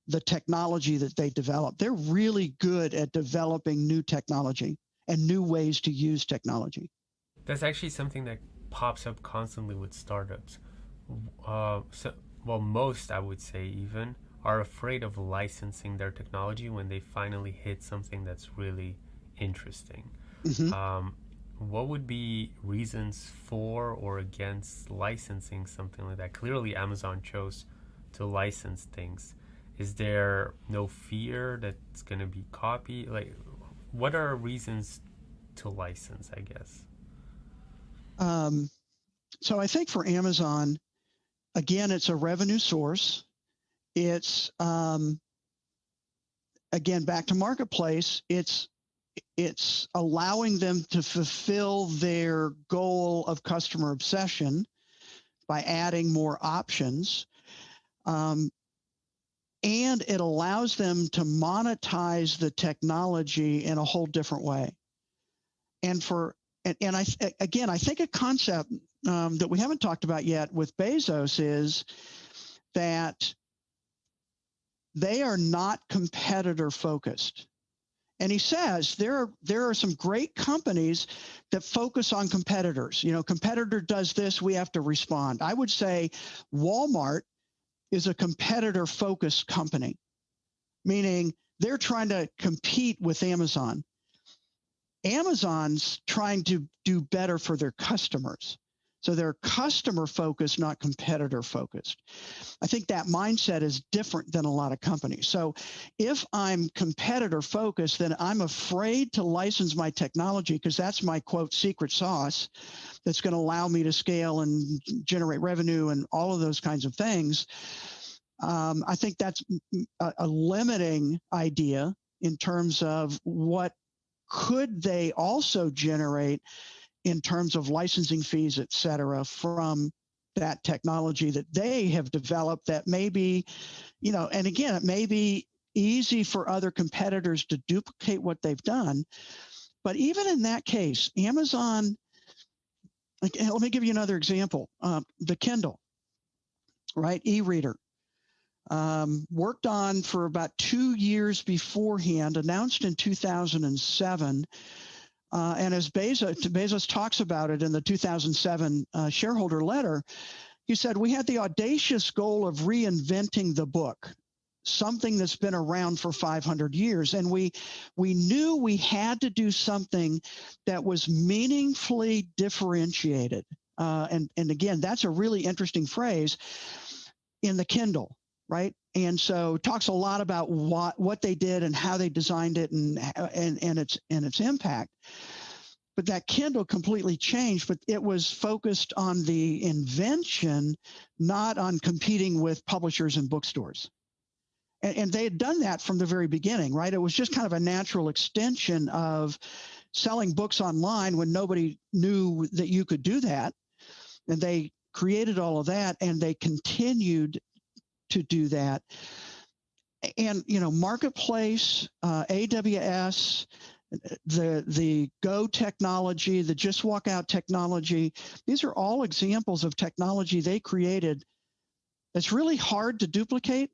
the technology that they develop. They're really good at developing new technology and new ways to use technology. That's actually something that pops up constantly with startups. Most, I would say, even are afraid of licensing their technology when they finally hit something that's really interesting. Mm-hmm. What would be reasons for or against licensing something like that? Clearly, Amazon chose to license things. Is there no fear that it's going to be copied? Like, what are reasons to license, I guess? So I think for Amazon, again, it's a revenue source. It's, again, back to Marketplace, it's allowing them to fulfill their goal of customer obsession by adding more options. And it allows them to monetize the technology in a whole different way. And I think a concept that we haven't talked about yet with Bezos is that they are not competitor focused. And he says there are some great companies that focus on competitors. Competitor does this, we have to respond. I would say Walmart is a competitor-focused company, meaning they're trying to compete with Amazon. Amazon's trying to do better for their customers. So they're customer-focused, not competitor-focused. I think that mindset is different than a lot of companies. So if I'm competitor-focused, then I'm afraid to license my technology because that's my, quote, secret sauce that's going to allow me to scale and generate revenue and all of those kinds of things. I think that's a limiting idea in terms of what could they also generate in terms of licensing fees, et cetera, from that technology that they have developed that may be, and again, it may be easy for other competitors to duplicate what they've done, But even in that case, Amazon, like, let me give you another example. The Kindle, right? E-reader. Worked on for about 2 years beforehand, announced in 2007. And as Bezos talks about it in the 2007 shareholder letter, he said, we had the audacious goal of reinventing the book, something that's been around for 500 years. And we knew we had to do something that was meaningfully differentiated. And again, that's a really interesting phrase in the Kindle, right? And so talks a lot about what they did and how they designed it and its impact. But that Kindle completely changed, but it was focused on the invention, not on competing with publishers and bookstores. And they had done that from the very beginning, right? It was just kind of a natural extension of selling books online when nobody knew that you could do that. And they created all of that, and they continued to do that. And, Marketplace, AWS, the Go technology, the Just Walk Out technology, these are all examples of technology they created that's really hard to duplicate,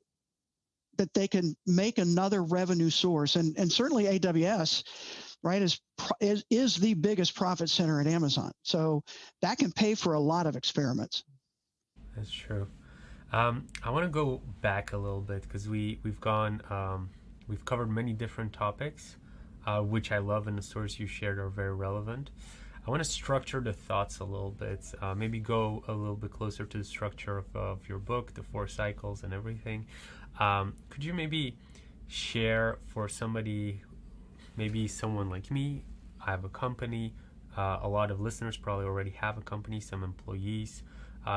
that they can make another revenue source. And certainly AWS, right, is the biggest profit center at Amazon. So that can pay for a lot of experiments. That's true. I want to go back a little bit because we've covered many different topics, which I love, and the stories you shared are very relevant. I want to structure the thoughts a little bit, maybe go a little bit closer to the structure of your book, the 4 cycles and everything. Could you maybe share for somebody, maybe someone like me? I have a company. A lot of listeners probably already have a company, some employees.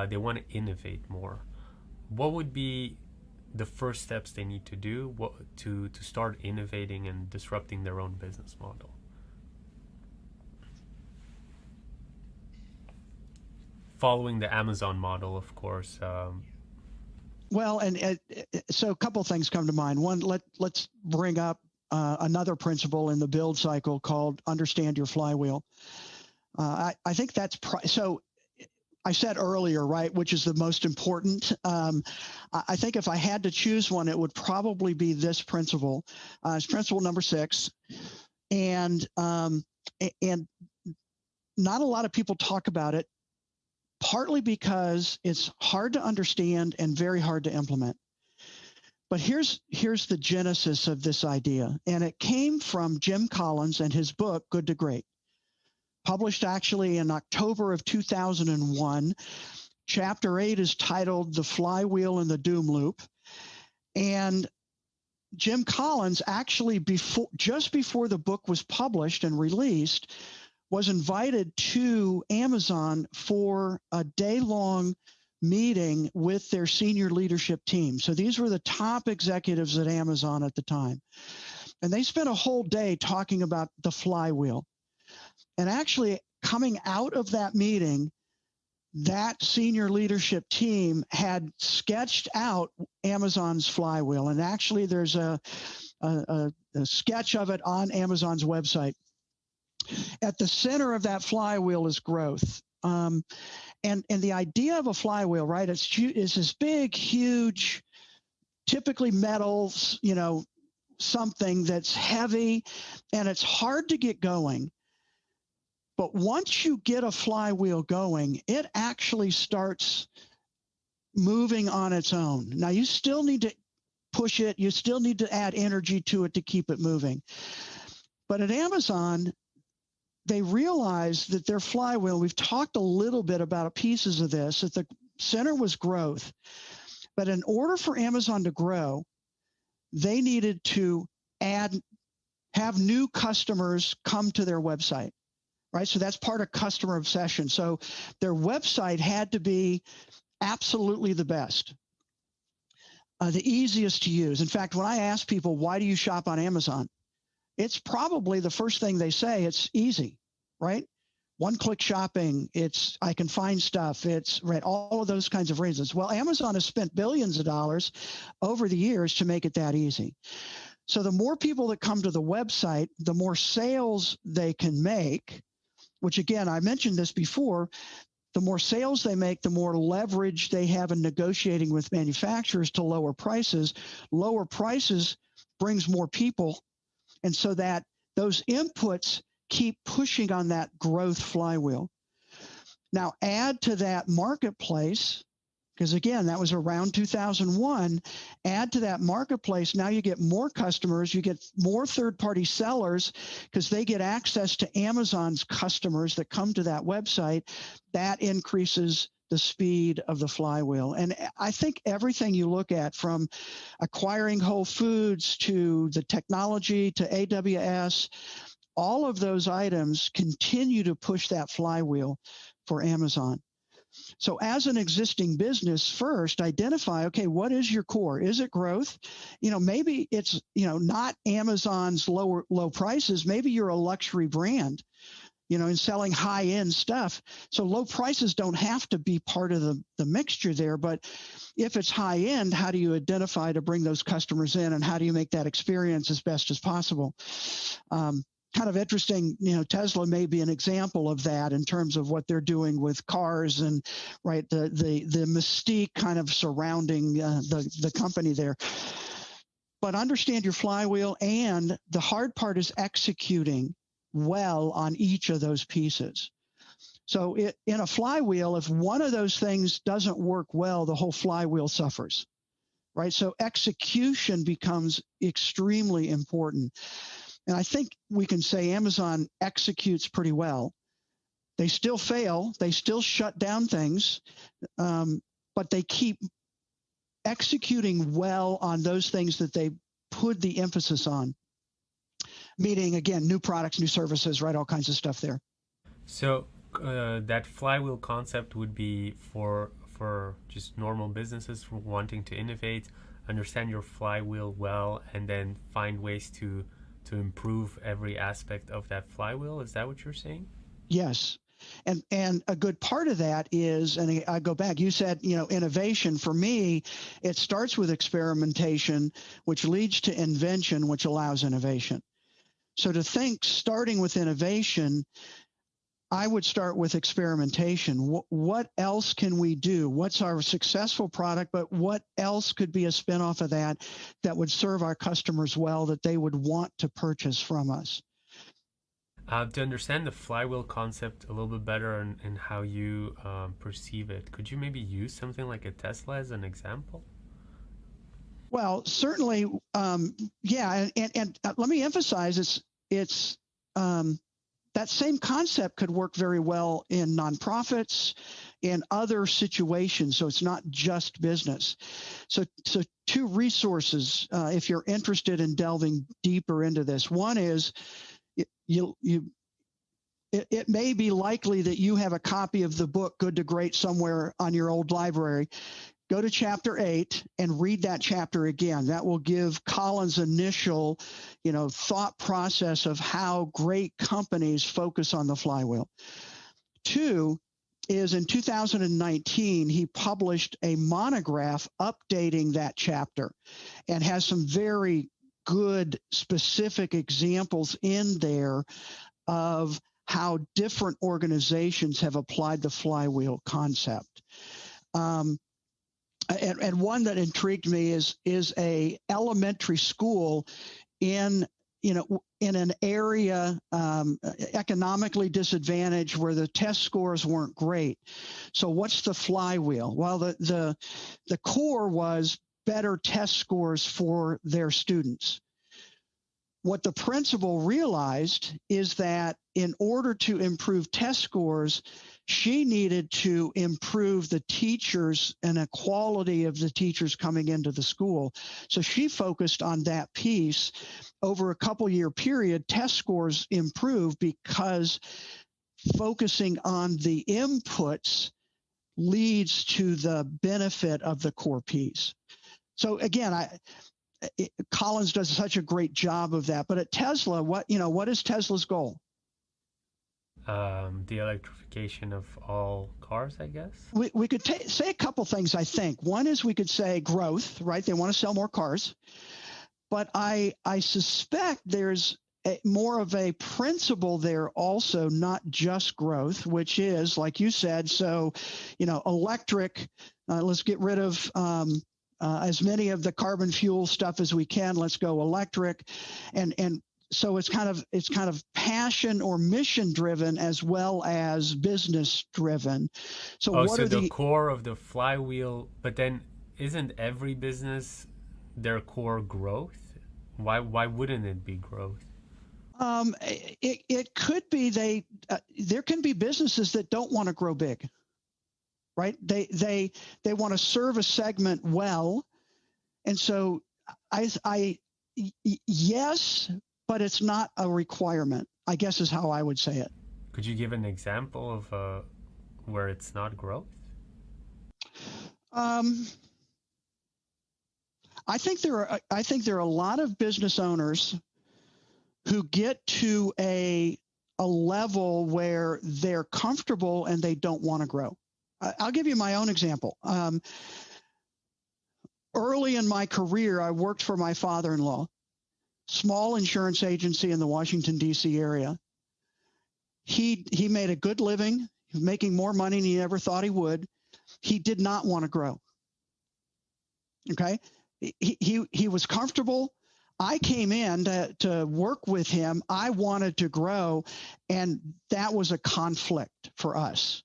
They want to innovate more. What would be the first steps they need to do to start innovating and disrupting their own business model? Following the Amazon model, of course. Well, and so a couple of things come to mind. One, let's bring up another principle in the build cycle called understand your flywheel. I think that's so. I said earlier, right, which is the most important. I think if I had to choose one, it would probably be this principle. It's principle number 6, and not a lot of people talk about it, partly because it's hard to understand and very hard to implement. But here's the genesis of this idea, and it came from Jim Collins and his book, Good to Great, published actually in October of 2001. Chapter 8 is titled The Flywheel and the Doom Loop. And Jim Collins actually, just before the book was published and released, was invited to Amazon for a day-long meeting with their senior leadership team. So these were the top executives at Amazon at the time. And they spent a whole day talking about the flywheel. And actually, coming out of that meeting, that senior leadership team had sketched out Amazon's flywheel. And actually, there's a sketch of it on Amazon's website. At the center of that flywheel is growth. And the idea of a flywheel, right, is this big, huge, typically metal, something that's heavy, and it's hard to get going. But once you get a flywheel going, it actually starts moving on its own. Now, you still need to push it. You still need to add energy to it to keep it moving. But at Amazon, they realized that their flywheel, we've talked a little bit about pieces of this, that the center was growth. But in order for Amazon to grow, they needed to have new customers come to their website. Right, so that's part of customer obsession. So their website had to be absolutely the best, the easiest to use. In fact, when I ask people, why do you shop on Amazon? It's probably the first thing they say. It's easy, right? One-click shopping. I can find stuff. It's right. All of those kinds of reasons. Well, Amazon has spent billions of dollars over the years to make it that easy. So the more people that come to the website, the more sales they can make, which again, I mentioned this before, the more sales they make, the more leverage they have in negotiating with manufacturers to lower prices. Lower prices brings more people. And so that those inputs keep pushing on that growth flywheel. Now add to that marketplace, because again, that was around 2001, add to that marketplace, now you get more customers, you get more third-party sellers because they get access to Amazon's customers that come to that website. That increases the speed of the flywheel. And I think everything you look at, from acquiring Whole Foods to the technology to AWS, all of those items continue to push that flywheel for Amazon. So as an existing business, first identify, okay, what is your core? Is it growth? Maybe it's, not Amazon's low prices. Maybe you're a luxury brand, and selling high-end stuff. So low prices don't have to be part of the mixture there. But if it's high-end, how do you identify to bring those customers in, and how do you make that experience as best as possible? Kind of interesting, Tesla may be an example of that in terms of what they're doing with cars and right the mystique kind of surrounding the company there. But understand your flywheel, and the hard part is executing well on each of those pieces. So in a flywheel, if one of those things doesn't work well, the whole flywheel suffers, right? So execution becomes extremely important. And I think we can say Amazon executes pretty well. They still fail. They still shut down things, but they keep executing well on those things that they put the emphasis on. Meaning, again, new products, new services, right? All kinds of stuff there. So that flywheel concept would be for just normal businesses for wanting to innovate, understand your flywheel well, and then find ways to improve every aspect of that flywheel. Is that what you're saying? Yes. And a good part of that is, and I go back, you said, innovation. For me, it starts with experimentation, which leads to invention, which allows innovation. So to think starting with innovation, I would start with experimentation. What else can we do? What's our successful product, but what else could be a spinoff of that would serve our customers well, that they would want to purchase from us? To understand the flywheel concept a little bit better and how you perceive it, could you maybe use something like a Tesla as an example? Well, certainly, yeah. And let me emphasize, it's that same concept could work very well in nonprofits, in other situations. So it's not just business. So two resources, if you're interested in delving deeper into this. One is it may be likely that you have a copy of the book Good to Great somewhere on your old library. Go to chapter 8 and read that chapter again. That will give Colin's initial, thought process of how great companies focus on the flywheel. 2 is in 2019, he published a monograph updating that chapter and has some very good specific examples in there of how different organizations have applied the flywheel concept. And one that intrigued me is a elementary school in an area economically disadvantaged where the test scores weren't great. So what's the flywheel? Well, the core was better test scores for their students. What the principal realized is that in order to improve test scores, she needed to improve the teachers and the quality of the teachers coming into the school. So she focused on that piece. Over a couple-year period, test scores improved because focusing on the inputs leads to the benefit of the core piece. So again, Collins does such a great job of that. But at Tesla, what is Tesla's goal? The electrification of all cars, I guess. We could say a couple things, I think. One is we could say growth, right? They want to sell more cars. but I suspect there's more of a principle there also, not just growth, which is, like you said, so, electric, let's get rid of as many of the carbon fuel stuff as we can. Let's go electric. And so it's kind of passion or mission driven as well as business driven. So what so are the core of the flywheel, but then isn't every business their core growth? Why wouldn't it be growth? It could be there can be businesses that don't want to grow big, right? They want to serve a segment well, and so yes, but it's not a requirement, I guess is how I would say it. Could you give an example of where it's not growth? I think there are a lot of business owners who get to a level where they're comfortable and they don't want to grow. I'll give you my own example. Early in my career, I worked for my father-in-law, small insurance agency in the Washington, D.C. area. He made a good living, making more money than he ever thought he would. He did not want to grow. Okay? He was comfortable. I came in to work with him. I wanted to grow, and that was a conflict for us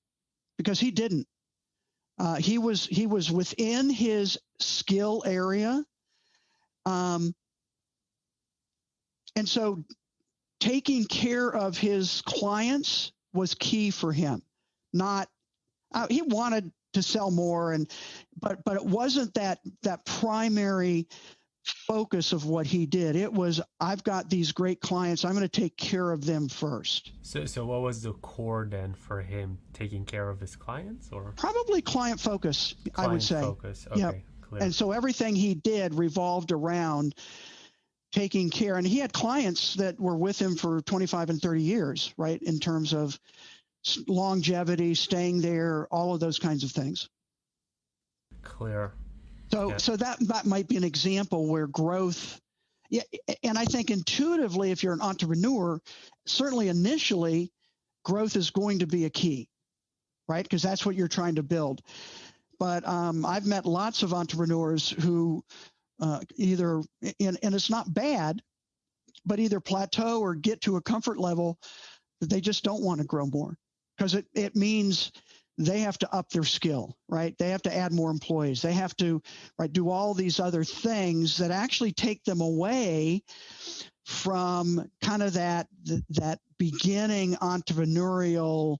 because he didn't. He was within his skill area, and so taking care of his clients was key for him. Not he wanted to sell more, but it wasn't that primary focus of what he did. It was, I've got these great clients, I'm going to take care of them first. So what was the core then for him? Taking care of his clients, or probably client focus? I would say focus. Okay, yep. Clear. And so everything he did revolved around taking care, and he had clients that were with him for 25 and 30 years, right, in terms of longevity, staying there, all of those kinds of things. Clear. So that might be an example where growth, yeah, and I think intuitively, if you're an entrepreneur, certainly initially, growth is going to be a key, right? Because that's what you're trying to build. But I've met lots of entrepreneurs who either, and it's not bad, but either plateau or get to a comfort level that they just don't want to grow more, because it means they have to up their skill, right? They have to add more employees. They have to, right, do all these other things that actually take them away from kind of that beginning entrepreneurial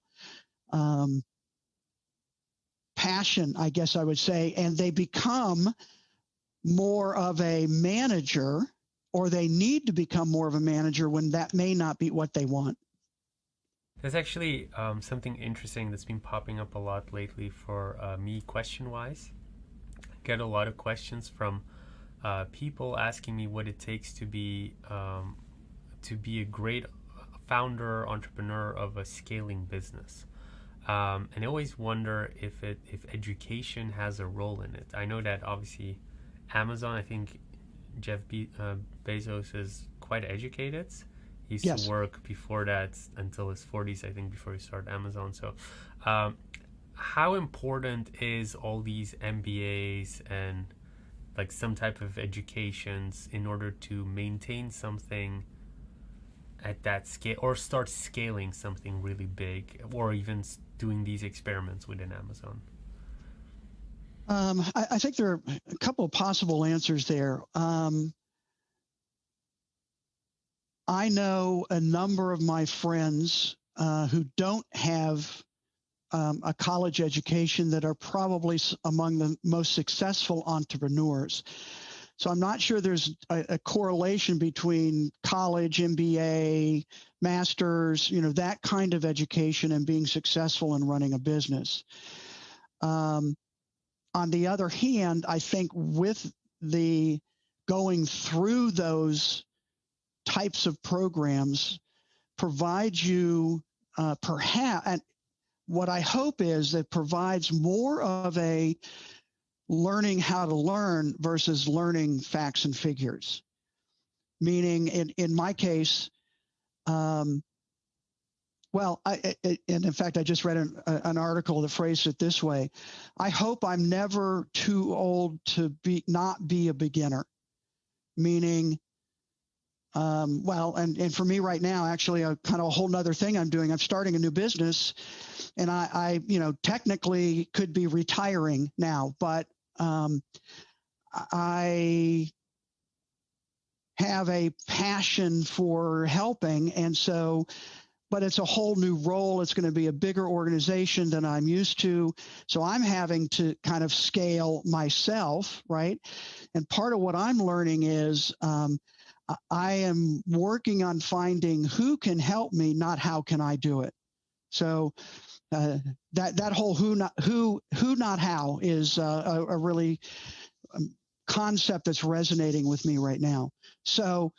passion, I guess I would say, and they become more of a manager, or they need to become more of a manager when that may not be what they want. There's actually something interesting that's been popping up a lot lately for me, question-wise. I get a lot of questions from people asking me what it takes to be a great founder, entrepreneur of a scaling business. And I always wonder if education has a role in it. I know that obviously Amazon, I think Jeff Bezos is quite educated. He used to work before that until his 40s, I think, before he started Amazon. So how important is all these MBAs and like some type of educations in order to maintain something at that scale, or start scaling something really big, or even doing these experiments within Amazon? I think there are a couple of possible answers there. I know a number of my friends who don't have a college education that are probably among the most successful entrepreneurs. So I'm not sure there's a correlation between college, MBA, master's, that kind of education and being successful in running a business. On the other hand, I think with the going through those types of programs provides you perhaps, and what I hope is that provides more of a learning how to learn versus learning facts and figures. meaning in my case, well, and in fact, I just read an article that phrased it this way: I hope I'm never too old to not be a beginner. Meaning, well, and for me right now, actually, a kind of a whole nother thing I'm doing. I'm starting a new business, and I technically could be retiring now, but I have a passion for helping, and so. But it's a whole new role. It's going to be a bigger organization than I'm used to. So I'm having to kind of scale myself, right? And part of what I'm learning is I am working on finding who can help me, not how can I do it. So that whole who not how is a really concept that's resonating with me right now. So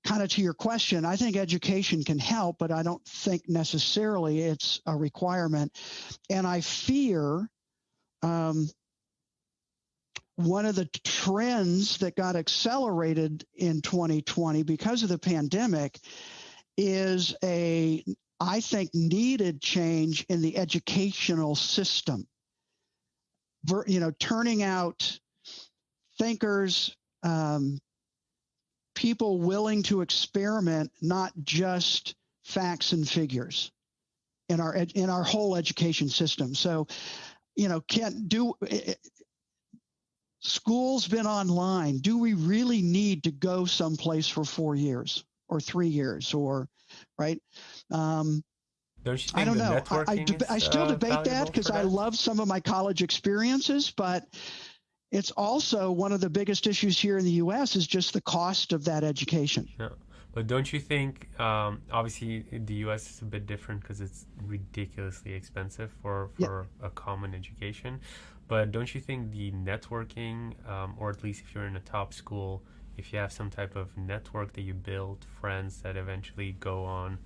kind of to your question, I think education can help, but I don't think necessarily it's a requirement. And I fear one of the trends that got accelerated in 2020 because of the pandemic is I think, needed change in the educational system. Turning out thinkers, people willing to experiment, not just facts and figures in our whole education system. So, school's been online. Do we really need to go someplace for 4 years or 3 years or right? Don't you think I don't know. I still debate that because I love some of my college experiences, but it's also one of the biggest issues here in the U.S. is just the cost of that education. Yeah. But don't you think, obviously the U.S. is a bit different because it's ridiculously expensive for a common education. But don't you think the networking, or at least if you're in a top school, if you have some type of network that you build, friends that eventually go on,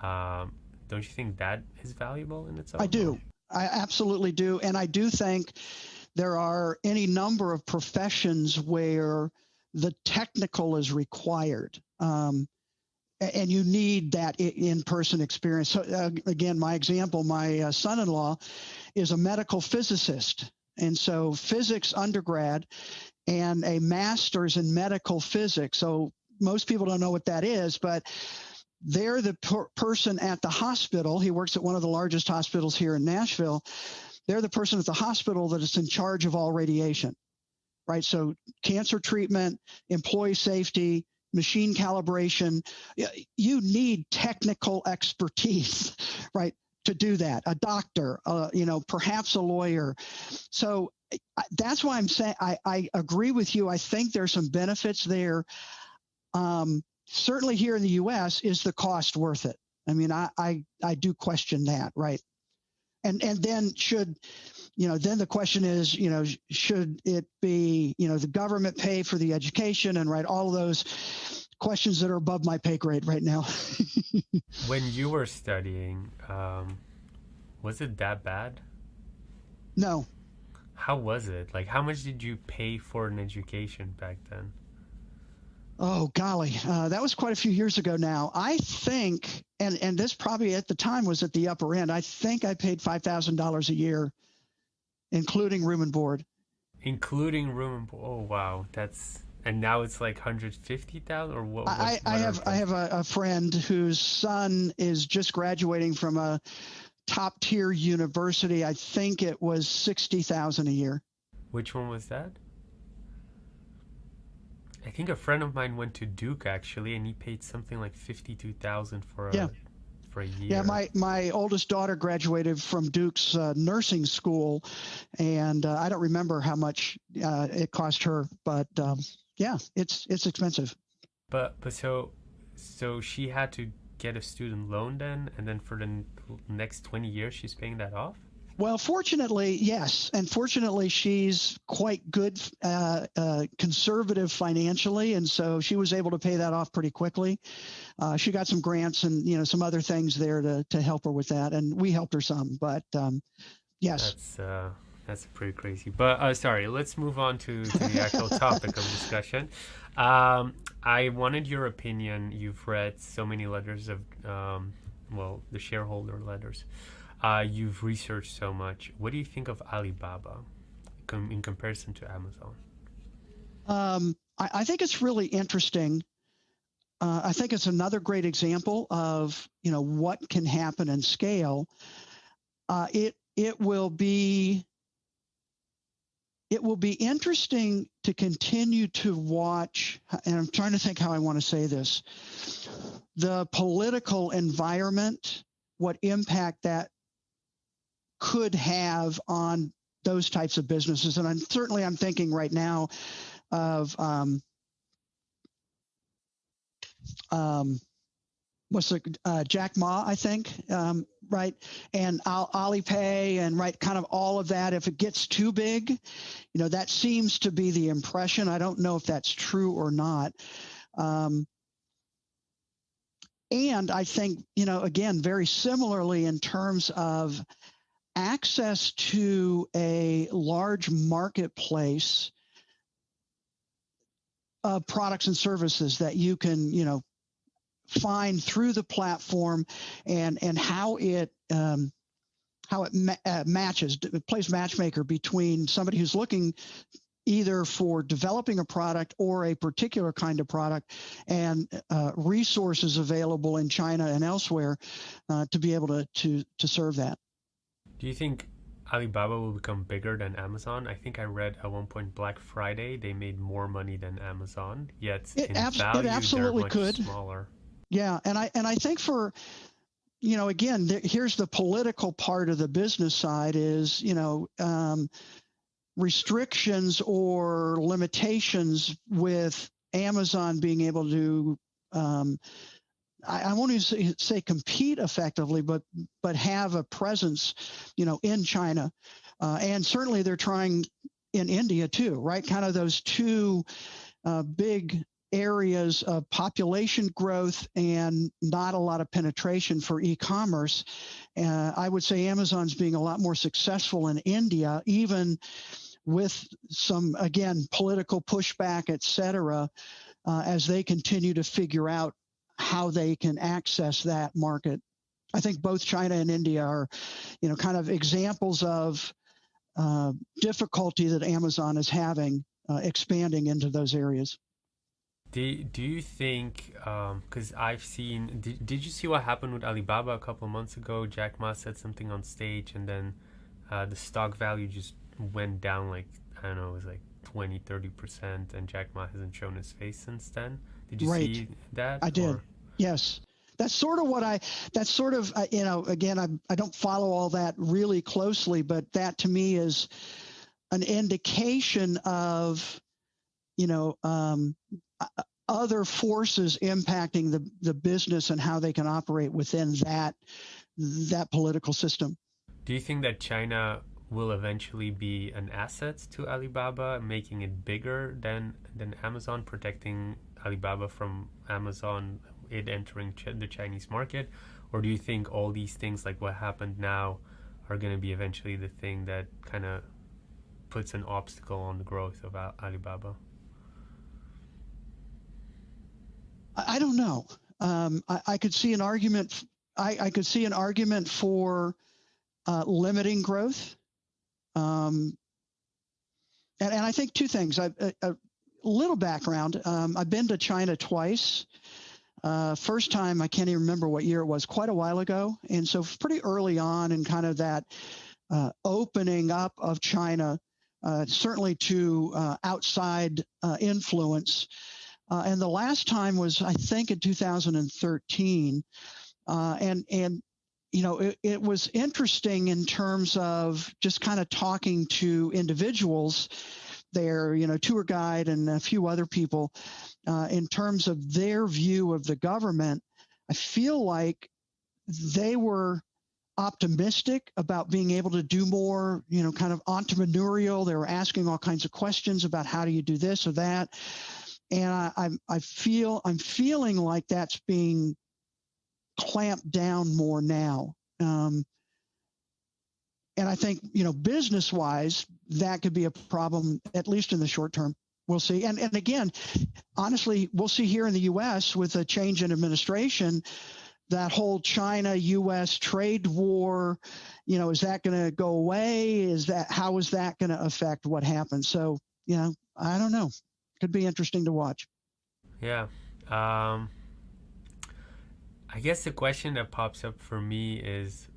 don't you think that is valuable in itself? I do. I absolutely do. And I do think there are any number of professions where the technical is required, and you need that in-person experience. So, again, my example, my son-in-law is a medical physicist, and so physics undergrad and a master's in medical physics. So most people don't know what that is, but they're the person at the hospital. He works at one of the largest hospitals here in Nashville. They're the person at the hospital that is in charge of all radiation, right? So cancer treatment, employee safety, machine calibration, you need technical expertise, right, to do that. A doctor, perhaps a lawyer. So that's why I'm saying I agree with you. I think there's some benefits there. Certainly here in the U.S., is the cost worth it? I mean, I do question that, right? And then then the question is, should it be, the government pay for the education and right, all of those questions that are above my pay grade right now. When you were studying, was it that bad? No. How was it? Like, how much did you pay for an education back then? Oh, golly. That was quite a few years ago now. I think, and this probably at the time was at the upper end, I think I paid $5,000 a year, including room and board. Including room and board. Oh, wow. And now it's like 150,000 or what? I have a friend whose son is just graduating from a top tier university. I think it was 60,000 a year. Which one was that? I think a friend of mine went to Duke actually, and he paid something like 52,000 for a year. Yeah, my oldest daughter graduated from Duke's nursing school, and I don't remember how much it cost her, but yeah, it's expensive. But so she had to get a student loan then, and then for the next 20 years she's paying that off? Well, fortunately, yes. And fortunately, she's quite good, conservative financially. And so she was able to pay that off pretty quickly. She got some grants and, some other things there to help her with that. And we helped her some. But yes. That's pretty crazy. But sorry, let's move on to the actual topic of discussion. I wanted your opinion. You've read so many letters of, the shareholder letters. You've researched so much. What do you think of Alibaba in comparison to Amazon? I think it's really interesting. I think it's another great example of what can happen in scale. It will be interesting to continue to watch, and I'm trying to think how I want to say this, the political environment, what impact that could have on those types of businesses. And I'm thinking right now of Jack Ma, I think, right? And Alipay and right, kind of all of that. If it gets too big, that seems to be the impression. I don't know if that's true or not. And I think, again, very similarly in terms of access to a large marketplace of products and services that you can, find through the platform, and how it matches, it plays matchmaker between somebody who's looking either for developing a product or a particular kind of product, and resources available in China and elsewhere to be able to serve that. Do you think Alibaba will become bigger than Amazon? I think I read at one point Black Friday they made more money than Amazon, yet in value it absolutely they're much could. smaller. Yeah, and I think for again, here's the political part of the business side is restrictions or limitations with Amazon being able to I won't even say compete effectively, but have a presence, in China, and certainly they're trying in India too, right? Kind of those two big areas of population growth and not a lot of penetration for e-commerce. I would say Amazon's being a lot more successful in India, even with some, again, political pushback, et cetera, as they continue to figure out how they can access that market. I think both China and India are, kind of examples of difficulty that Amazon is having expanding into those areas. Do you think, because I've seen, did you see what happened with Alibaba a couple of months ago? Jack Ma said something on stage, and then the stock value just went down like, I don't know, it was like 20-30%, and Jack Ma hasn't shown his face since then. Did you see that? I did. Yes. That's sort of again, I don't follow all that really closely, but that to me is an indication of, other forces impacting the business and how they can operate within that political system. Do you think that China will eventually be an asset to Alibaba, making it bigger than Amazon, protecting Alibaba from Amazon, it entering the Chinese market? Or do you think all these things, like what happened now, are going to be eventually the thing that kind of puts an obstacle on the growth of Alibaba? I don't know. I could see an argument. I could see an argument for limiting growth. And I think two things. A little background. I've been to China twice. First time, I can't even remember what year it was, quite a while ago. And so pretty early on in kind of that opening up of China, certainly to outside influence. And the last time was, I think, in 2013. It was interesting in terms of just kind of talking to individuals there, tour guide and a few other people, in terms of their view of the government. I feel like they were optimistic about being able to do more, kind of entrepreneurial. They were asking all kinds of questions about how do you do this or that. And I'm feeling like that's being clamped down more now. And And I think, business wise, that could be a problem, at least in the short term. We'll see. And again, honestly, we'll see here in the U.S. with a change in administration, that whole China-U.S. trade war, is that going to go away? How is that going to affect what happens? So, I don't know. Could be interesting to watch. Yeah. I guess the question that pops up for me is,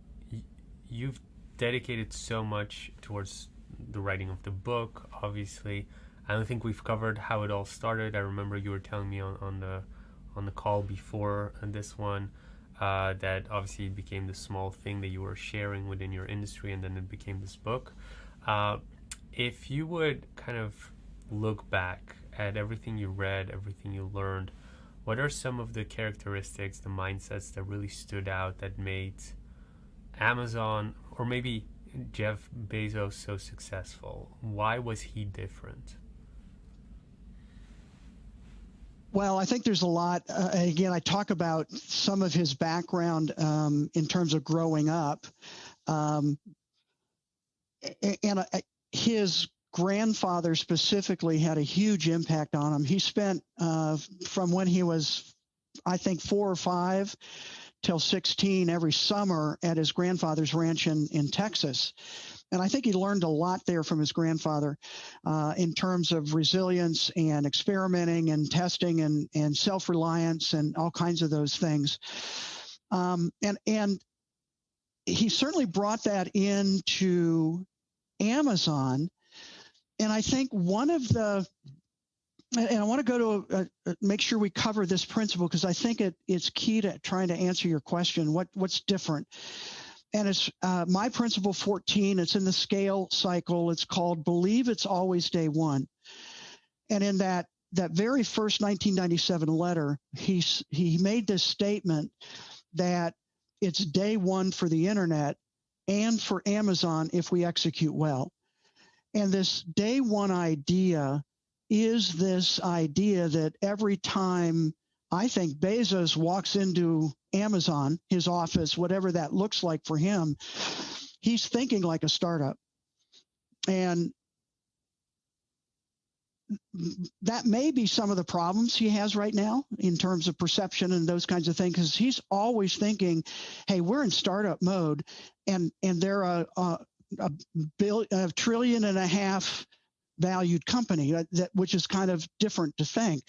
you've dedicated so much towards the writing of the book, obviously. I don't think we've covered how it all started. I remember you were telling me on the call before this one that obviously it became the small thing that you were sharing within your industry, and then it became this book. If you would kind of look back at everything you read, everything you learned, what are some of the characteristics, the mindsets that really stood out that made Amazon, or maybe Jeff Bezos, so successful? Why was he different? Well, I think there's a lot. Again, I talk about some of his background in terms of growing up. And his grandfather specifically had a huge impact on him. He spent from when he was, I think, 4 or 5 till 16 every summer at his grandfather's ranch in Texas. And I think he learned a lot there from his grandfather in terms of resilience and experimenting and testing and self-reliance and all kinds of those things. And he certainly brought that into Amazon. And I think one of the, and I want to go to make sure we cover this principle, because I think it's key to trying to answer your question. What's different? And it's my principle 14. It's in the scale cycle. It's called Believe It's Always Day One. And in that very first 1997 letter, he made this statement that it's day one for the internet and for Amazon if we execute well. And this day one idea is this idea that every time I think Bezos walks into Amazon, his office, whatever that looks like for him, he's thinking like a startup. And that may be some of the problems he has right now in terms of perception and those kinds of things, because he's always thinking, hey, we're in startup mode, and they're a $1.5 trillion valued company, which is kind of different to think.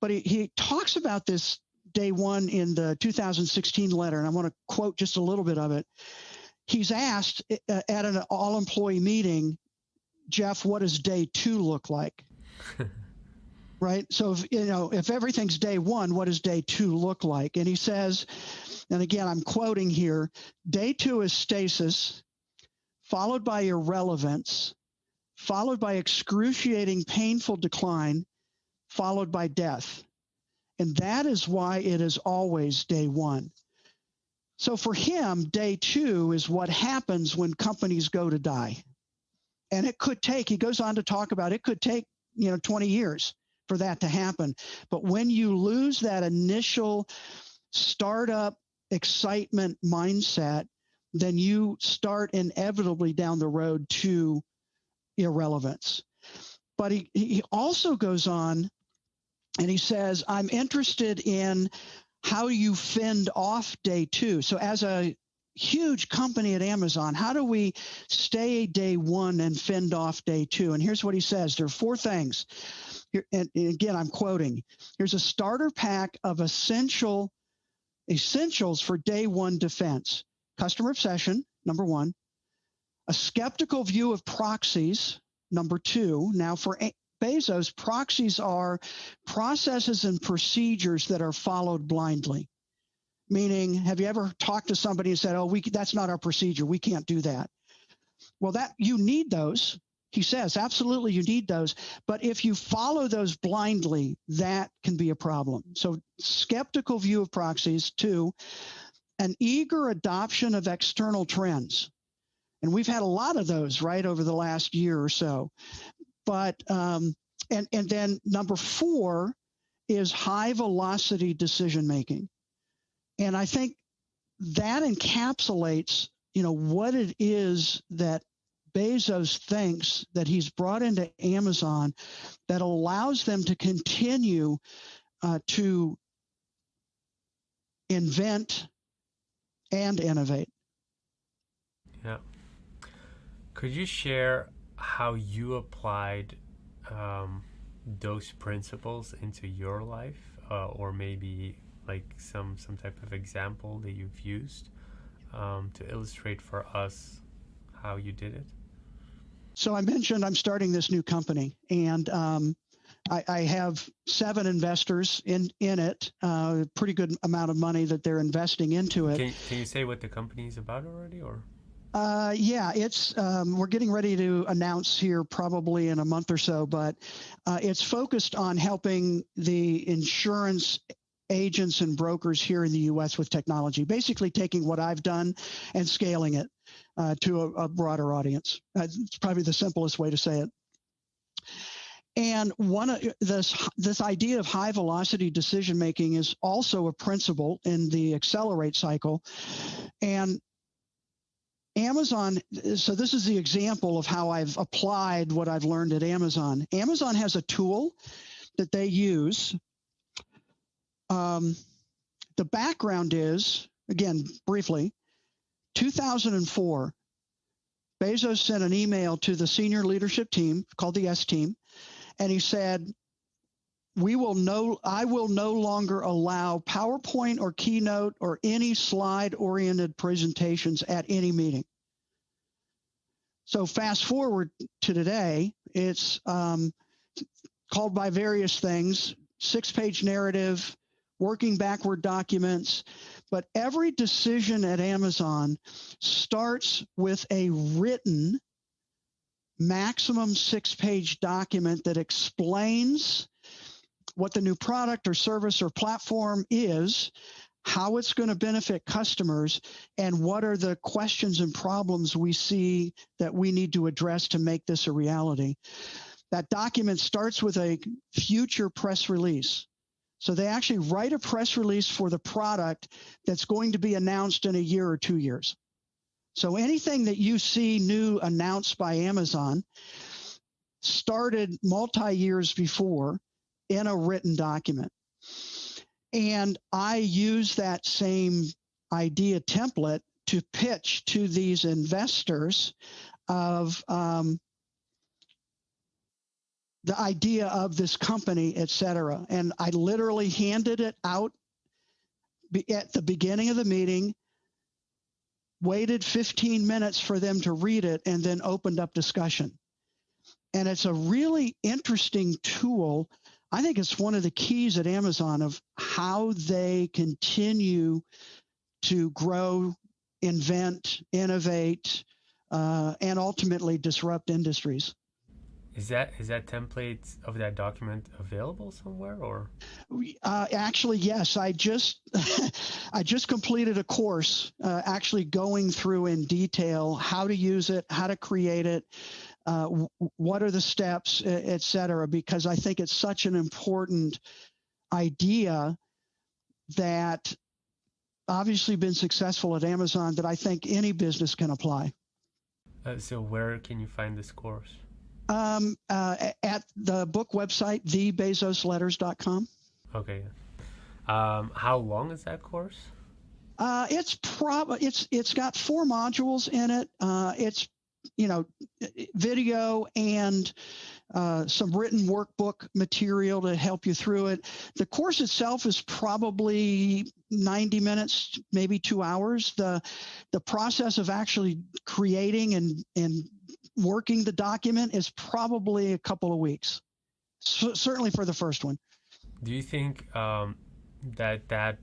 But he talks about this day one in the 2016 letter, and I want to quote just a little bit of it. He's asked at an all-employee meeting, Jeff, what does day two look like? Right? So, if everything's day one, what does day two look like? And he says, and again, I'm quoting here, day two is stasis, followed by irrelevance, followed by excruciating, painful decline, followed by death. And that is why it is always day one. So for him, day two is what happens when companies go to die. And it could take, he goes on to talk about, it could take, 20 years for that to happen. But when you lose that initial startup excitement mindset, then you start inevitably down the road to irrelevance. But he also goes on and he says, I'm interested in how you fend off day two. So as a huge company at Amazon, how do we stay day one and fend off day two? And here's what he says. There are 4 things. And again, I'm quoting. Here's a starter pack of essentials for day one defense. Customer obsession, number 1. A skeptical view of proxies, number 2. Now, for Bezos, proxies are processes and procedures that are followed blindly. Meaning, have you ever talked to somebody and said, oh, that's not our procedure, we can't do that? Well, you need those. He says, absolutely, you need those. But if you follow those blindly, that can be a problem. So skeptical view of proxies. 2, an eager adoption of external trends. And we've had a lot of those, right, over the last year or so. But, and then number 4 is high velocity decision making. And I think that encapsulates what it is that Bezos thinks that he's brought into Amazon that allows them to continue to invent and innovate. Yeah. Could you share how you applied those principles into your life, or maybe like some type of example that you've used to illustrate for us how you did it? So I mentioned I'm starting this new company, and I have 7 investors in it, pretty good amount of money that they're investing into it. Can you say what the company is about already, or? Yeah, it's we're getting ready to announce here probably in a month or so, but it's focused on helping the insurance agents and brokers here in the U.S. with technology, basically taking what I've done and scaling it to a broader audience. It's probably the simplest way to say it. And one of this idea of high velocity decision making is also a principle in the accelerate cycle. And Amazon, so this is the example of how I've applied what I've learned at Amazon. Amazon has a tool that they use. The background is, again, briefly, 2004, Bezos sent an email to the senior leadership team called the S team, and he said, I will no longer allow PowerPoint or Keynote or any slide-oriented presentations at any meeting. So fast forward to today, it's called by various things, 6-page narrative, working backward documents, but every decision at Amazon starts with a written maximum 6-page document that explains what the new product or service or platform is, how it's going to benefit customers, and what are the questions and problems we see that we need to address to make this a reality. That document starts with a future press release. So they actually write a press release for the product that's going to be announced in a year or 2 years. So anything that you see new announced by Amazon started multi-years before in a written document. And I use that same idea template to pitch to these investors of the idea of this company, et cetera. And I literally handed it out at the beginning of the meeting, waited 15 minutes for them to read it, and then opened up discussion. And it's a really interesting tool. I think it's one of the keys at Amazon of how they continue to grow, invent, innovate, and ultimately disrupt industries. Is that template of that document available somewhere, or? Actually, yes. I just I just completed a course actually going through in detail how to use it, how to create it, what are the steps, et cetera, because I think it's such an important idea that obviously been successful at Amazon that I think any business can apply. So where can you find this course? At the book website, thebezosletters.com. Okay. How long is that course? It's got 4 modules in it. It's video and some written workbook material to help you through it. The course itself is probably 90 minutes, maybe 2 hours. The process of actually creating and working the document is probably a couple of weeks, certainly for the first one. Do you think that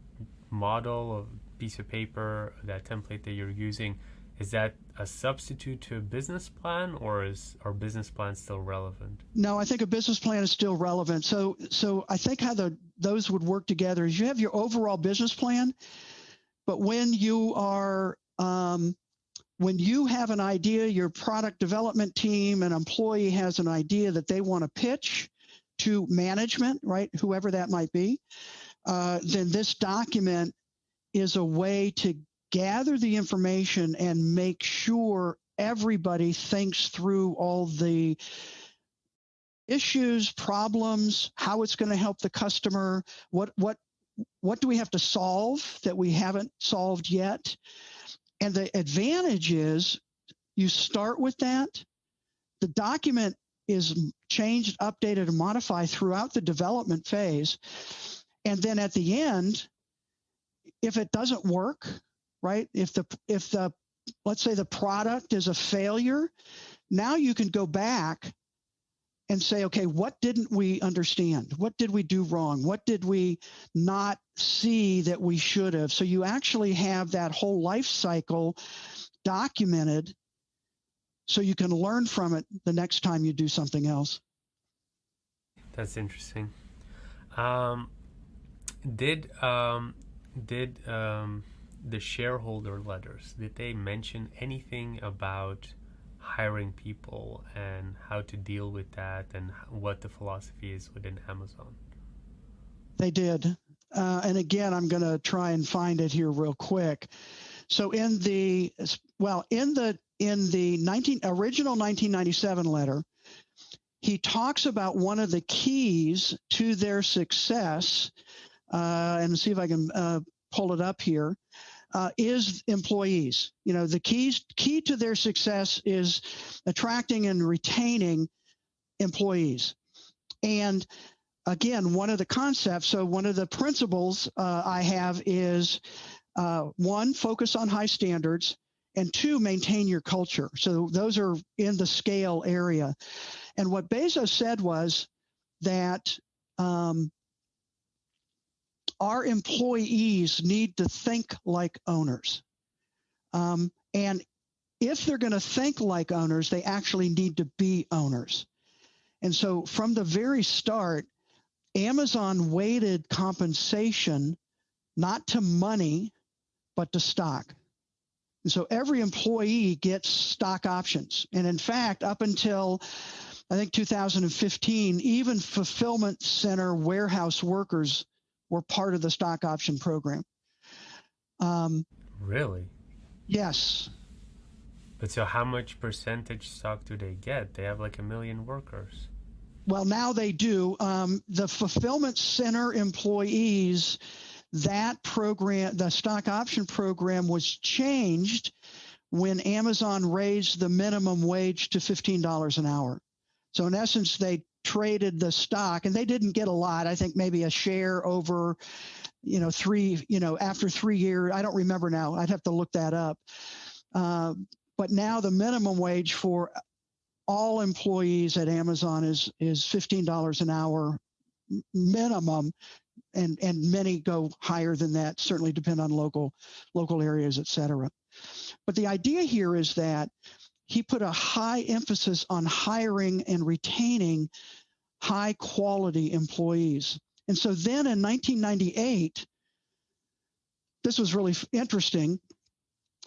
model of piece of paper, that template that you're using, is that a substitute to a business plan, or is our business plan still relevant? No, I think a business plan is still relevant. So I think how those would work together is you have your overall business plan, but when you are when you have an idea, your product development team, an employee has an idea that they want to pitch to management, right, whoever that might be, then this document is a way to gather the information and make sure everybody thinks through all the issues, problems, how it's going to help the customer, what do we have to solve that we haven't solved yet. And the advantage is you start with that. The document is changed, updated, and modified throughout the development phase. And then at the end, if it doesn't work, right? If the let's say the product is a failure, now you can go back and say, okay, what didn't we understand? What did we do wrong? What did we not see that we should have? So you actually have that whole life cycle documented so you can learn from it the next time you do something else. That's interesting. Did the shareholder letters, did they mention anything about hiring people and how to deal with that and what the philosophy is within Amazon? They did. And again, I'm going to try and find it here real quick. So in the original 1997 letter, he talks about one of the keys to their success, and see if I can pull it up here, is employees. You know, the key to their success is attracting and retaining employees. And again, one of the concepts, so one of the principles I have is one, focus on high standards, and two, maintain your culture. So those are in the scale area. And what Bezos said was that our employees need to think like owners. And if they're going to think like owners, they actually need to be owners. And so from the very start, Amazon weighted compensation not to money, but to stock. And so every employee gets stock options. And in fact, up until I think 2015, even fulfillment center warehouse workers were part of the stock option program. Really? Yes. But so how much percentage stock do they get? They have like 1 million workers. Well, now they do. The fulfillment center employees, that program, the stock option program, was changed when Amazon raised the minimum wage to $15 an hour. So in essence, they traded the stock, and they didn't get a lot. I think maybe a share over, after 3 years. I don't remember now. I'd have to look that up. But now the minimum wage for all employees at Amazon is $15 an hour minimum, and many go higher than that, certainly depend on local areas, et cetera. But the idea here is that he put a high emphasis on hiring and retaining high quality employees. And so then in 1998, this was really interesting.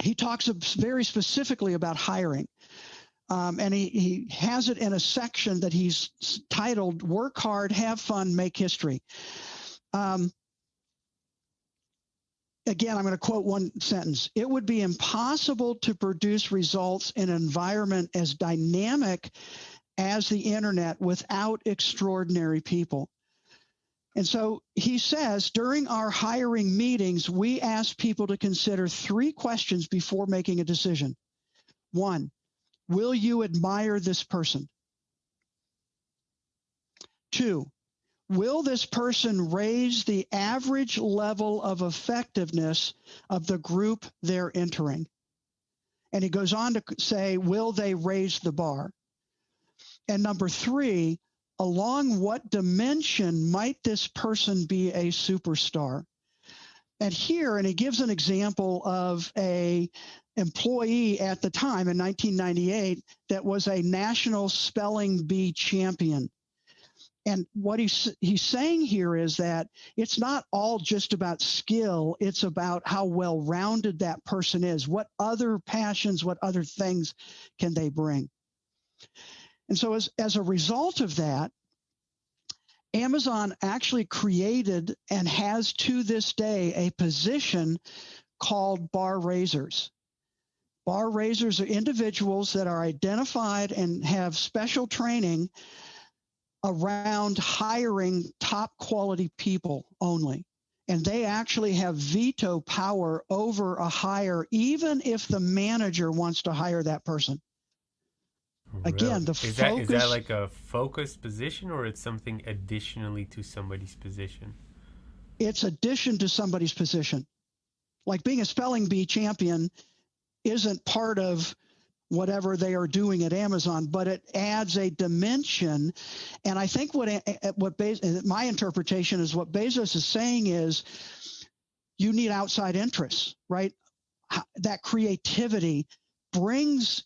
He talks very specifically about hiring. And he has it in a section that he's titled, Work Hard, Have Fun, Make History. Again, I'm going to quote one sentence. It would be impossible to produce results in an environment as dynamic as the internet without extraordinary people. And so he says, during our hiring meetings, we ask people to consider 3 questions before making a decision. 1, will you admire this person? 2, will this person raise the average level of effectiveness of the group they're entering? And he goes on to say, will they raise the bar? And number 3, along what dimension might this person be a superstar? And he gives an example of a employee at the time in 1998 that was a national spelling bee champion. And what he's saying here is that it's not all just about skill. It's about how well-rounded that person is. What other passions, what other things can they bring? And so as a result of that, Amazon actually created and has to this day a position called bar raisers. Bar raisers are individuals that are identified and have special training around hiring top quality people only. And they actually have veto power over a hire, even if the manager wants to hire that person. Again, Really? the Is that focus, like a focused position, or it's something additionally to somebody's position? it's addition to somebody's position. Like being a spelling bee champion isn't part of whatever they are doing at Amazon, but it adds a dimension. And I think my interpretation is what Bezos is saying is you need outside interests, right? That creativity brings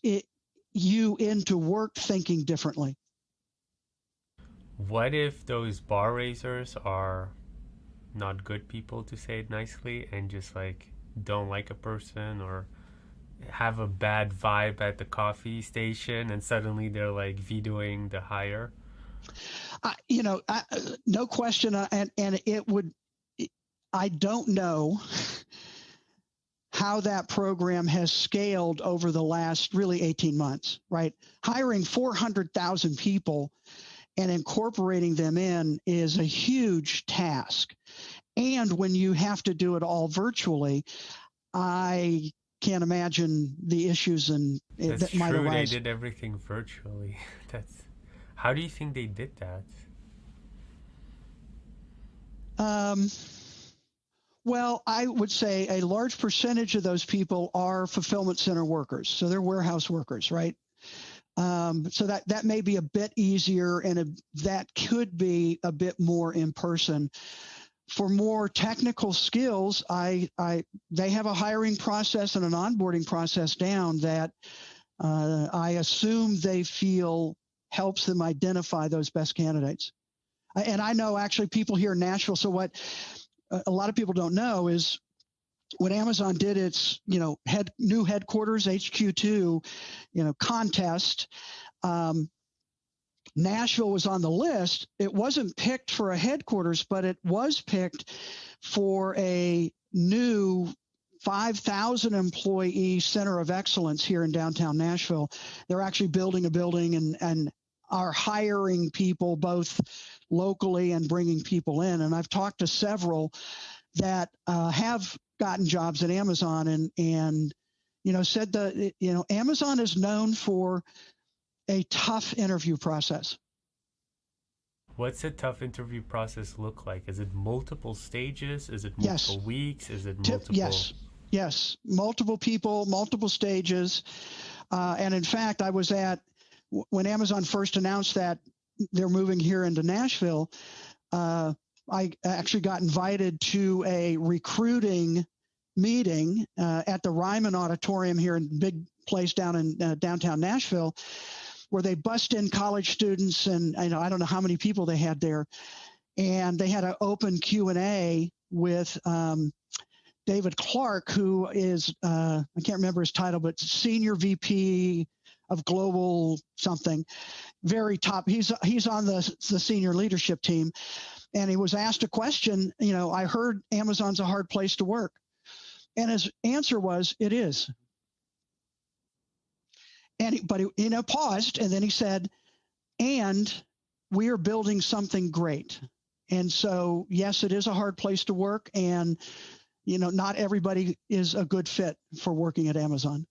you into work thinking differently. What if those bar raisers are not good people, to say it nicely, and just like don't like a person or have a bad vibe at the coffee station, and suddenly they're like vetoing the hire? No question. And it would, I don't know how that program has scaled over the last really 18 months, right? Hiring 400,000 people and incorporating them in is a huge task. And when you have to do it all virtually, I can't imagine the issues That's that might true. They arise. did everything virtually. That's How do you think they did that? Um, well, I would say a large percentage of those people are fulfillment center workers. So they're warehouse workers, right? So that may be a bit easier, and that could be a bit more in person. For more technical skills, they have a hiring process and an onboarding process down that I assume they feel helps them identify those best candidates. And I know actually people here in Nashville. So what a lot of people don't know is when Amazon did its, new headquarters HQ2, contest, Nashville was on the list. It wasn't picked for a headquarters, but it was picked for a new 5,000 employee center of excellence here in downtown Nashville. They're actually building a building and are hiring people both locally and bringing people in. And I've talked to several that have gotten jobs at Amazon and said that, Amazon is known for a tough interview process. What's a tough interview process look like? Is it multiple stages? Is it Yes. multiple weeks? Is it multiple? Yes. Multiple people, multiple stages. And in fact, I was when Amazon first announced that they're moving here into Nashville, I actually got invited to a recruiting meeting at the Ryman Auditorium here in big place down in downtown Nashville, where they bust in college students, and I don't know how many people they had there, and they had an open Q&A with David Clark, who is I can't remember his title, but Senior VP of Global something, very top. He's on the senior leadership team, and he was asked a question. I heard Amazon's a hard place to work, and his answer was, "It is." But he paused, and then he said, "And we are building something great." And so, yes, it is a hard place to work, and not everybody is a good fit for working at Amazon.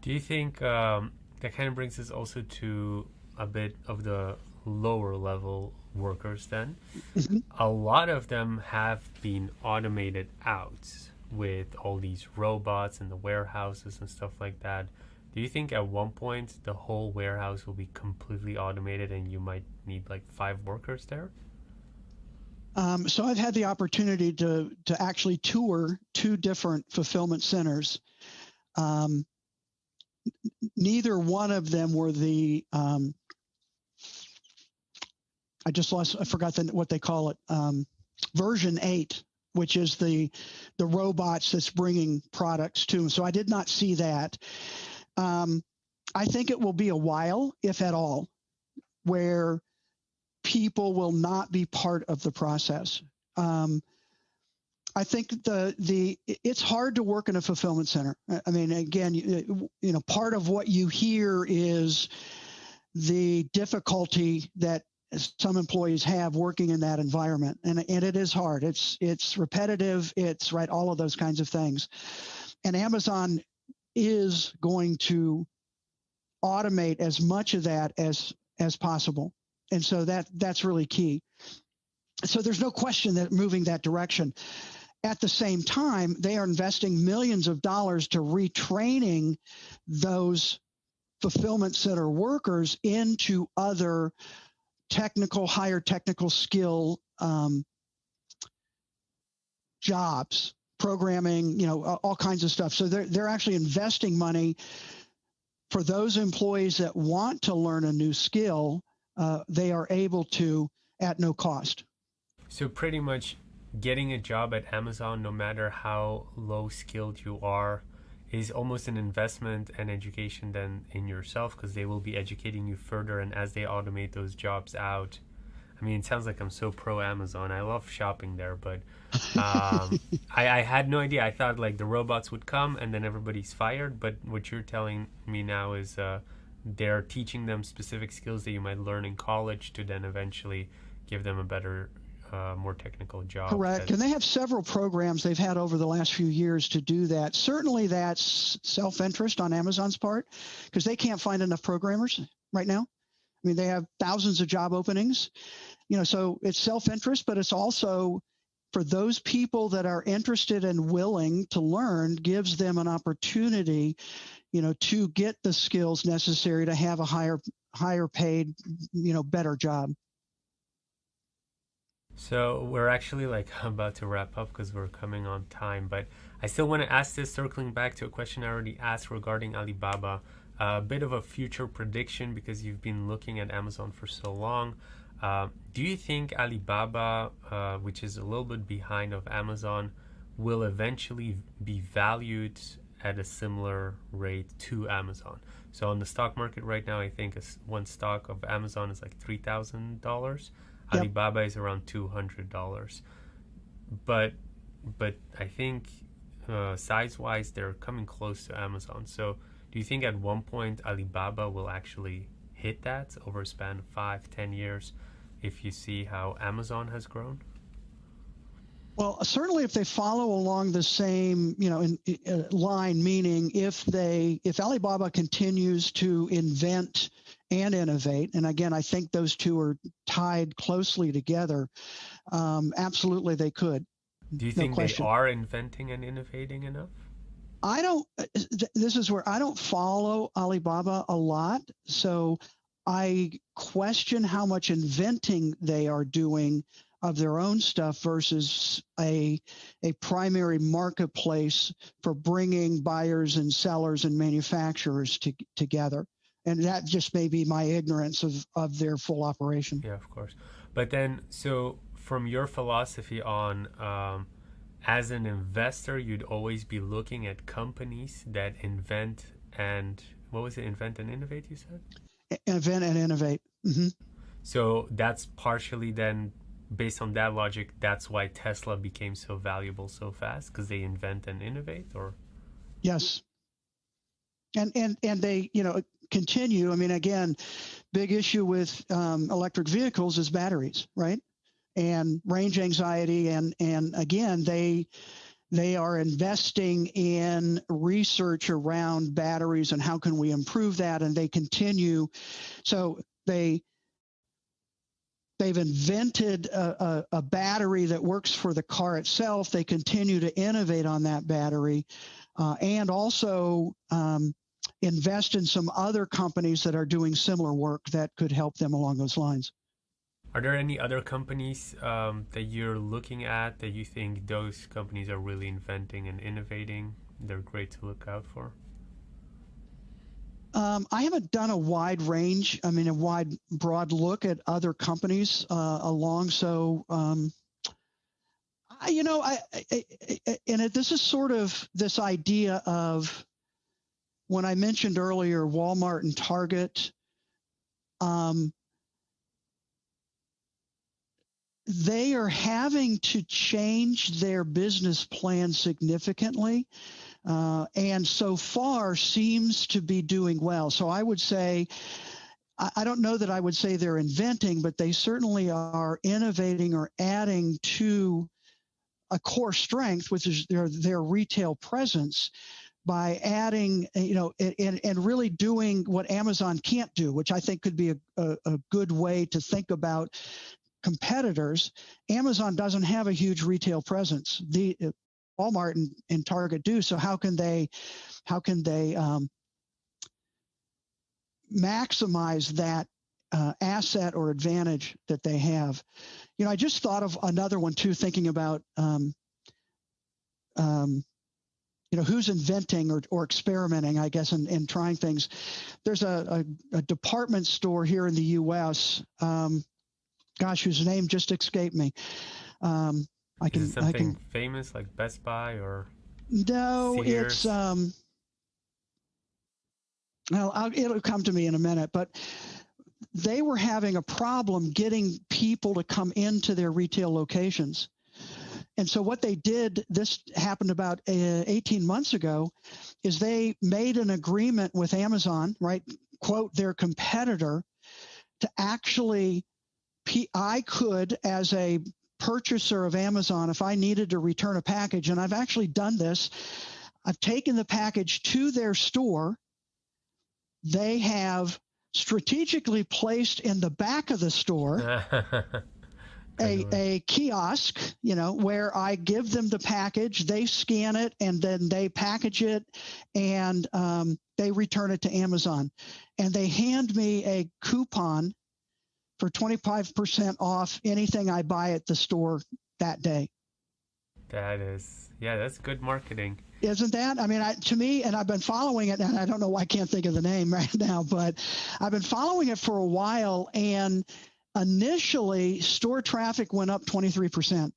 Do you think that kind of brings us also to a bit of the lower level workers then? Mm-hmm. A lot of them have been automated out with all these robots in the warehouses and stuff like that. Do you think at one point the whole warehouse will be completely automated and you might need like 5 workers there? So I've had the opportunity to actually tour 2 different fulfillment centers. Neither one of them were the I forgot what they call it, version 8, which is the robots that's bringing products to them. So I did not see that. I think it will be a while, if at all, where people will not be part of the process. I think it's hard to work in a fulfillment center. I mean, again, part of what you hear is the difficulty that some employees have working in that environment, and it is hard. It's repetitive. It's right, all of those kinds of things. And Amazon is going to automate as much of that as possible, and so that's really key. So there's no question that moving that direction. At the same time, they are investing millions of dollars to retraining those fulfillment center workers into other higher technical skill jobs, programming, all kinds of stuff. So they're actually investing money for those employees that want to learn a new skill. They are able to at no cost. So pretty much getting a job at Amazon, no matter how low skilled you are, is almost an investment and education then in yourself, because they will be educating you further. And as they automate those jobs out, I mean, it sounds like I'm so pro Amazon. I love shopping there, but I had no idea. I thought like the robots would come and then everybody's fired. But what you're telling me now is they're teaching them specific skills that you might learn in college to then eventually give them a better, more technical job. Correct. And they have several programs they've had over the last few years to do that. Certainly that's self-interest on Amazon's part, because they can't find enough programmers right now. I mean, they have thousands of job openings, so it's self-interest, but it's also for those people that are interested and willing to learn, gives them an opportunity, to get the skills necessary to have a higher paid, better job. So we're actually like about to wrap up because we're coming on time, but I still want to ask this, circling back to a question I already asked regarding Alibaba, a bit of a future prediction because you've been looking at Amazon for so long. Do you think Alibaba, which is a little bit behind of Amazon, will eventually be valued at a similar rate to Amazon? So on the stock market right now, I think one stock of Amazon is like $3,000. Yep. Alibaba is around $200, but I think size-wise they're coming close to Amazon. So do you think at one point Alibaba will actually hit that over a span of 5-10 years if you see how Amazon has grown? Well, certainly if they follow along the same, line, meaning if Alibaba continues to invent and innovate, and again, I think those two are tied closely together, absolutely they could. Do you think they are inventing and innovating enough? This is where I don't follow Alibaba a lot, so I question how much inventing they are doing of their own stuff versus a primary marketplace for bringing buyers and sellers and manufacturers together. And that just may be my ignorance of their full operation. Yeah, of course. But then, so from your philosophy on, as an investor, you'd always be looking at companies that invent and, what was it, invent and innovate, you said? Invent and innovate. Mm-hmm. So that's partially then, based on that logic, that's why Tesla became so valuable so fast, because they invent and innovate, or? Yes. And they, continue. I mean, again, big issue with electric vehicles is batteries, right? And range anxiety. And again, they are investing in research around batteries and how can we improve that. And they continue. So they've invented a battery that works for the car itself. They continue to innovate on that battery and also invest in some other companies that are doing similar work that could help them along those lines. Are there any other companies that you're looking at that you think those companies are really inventing and innovating? They're great to look out for? I haven't done a broad look at other companies along. So, this is sort of this idea of when I mentioned earlier Walmart and Target. they are having to change their business plan significantly, and so far seems to be doing well. So I would say, I don't know that I would say they're inventing, but they certainly are innovating or adding to a core strength, which is their retail presence, by adding, and really doing what Amazon can't do, which I think could be a good way to think about competitors. Amazon doesn't have a huge retail presence. The Walmart and Target do. So how can they maximize that asset or advantage that they have? I just thought of another one too, thinking about who's inventing or experimenting, I guess, and trying things. There's a department store here in the U.S. Whose name just escaped me. Is it something famous like Best Buy or no? Sears? It's it'll come to me in a minute, but they were having a problem getting people to come into their retail locations. And so what they did, this happened about 18 months ago, is they made an agreement with Amazon, right? Quote, their competitor, to actually, I could, as a purchaser of Amazon, if I needed to return a package, and I've actually done this, I've taken the package to their store. They have strategically placed in the back of the store a kiosk, where I give them the package, they scan it, and then they package it, and they return it to Amazon. And they hand me a coupon for 25% off anything I buy at the store that day. That's good marketing. Isn't that? I mean, to me, and I've been following it, and I don't know why I can't think of the name right now, but I've been following it for a while, and initially store traffic went up 23%.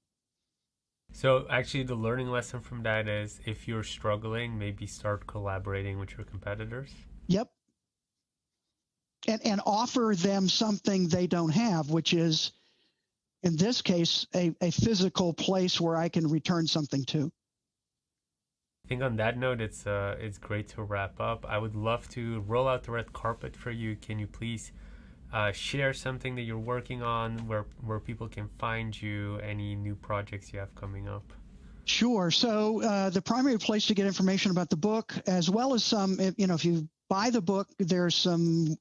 So actually the learning lesson from that is, if you're struggling, maybe start collaborating with your competitors. Yep. And offer them something they don't have, which is, in this case, a physical place where I can return something to. I think on that note, it's great to wrap up. I would love to roll out the red carpet for you. Can you please share something that you're working on, where people can find you, any new projects you have coming up? Sure. So the primary place to get information about the book, as well as some, if you buy the book, there's a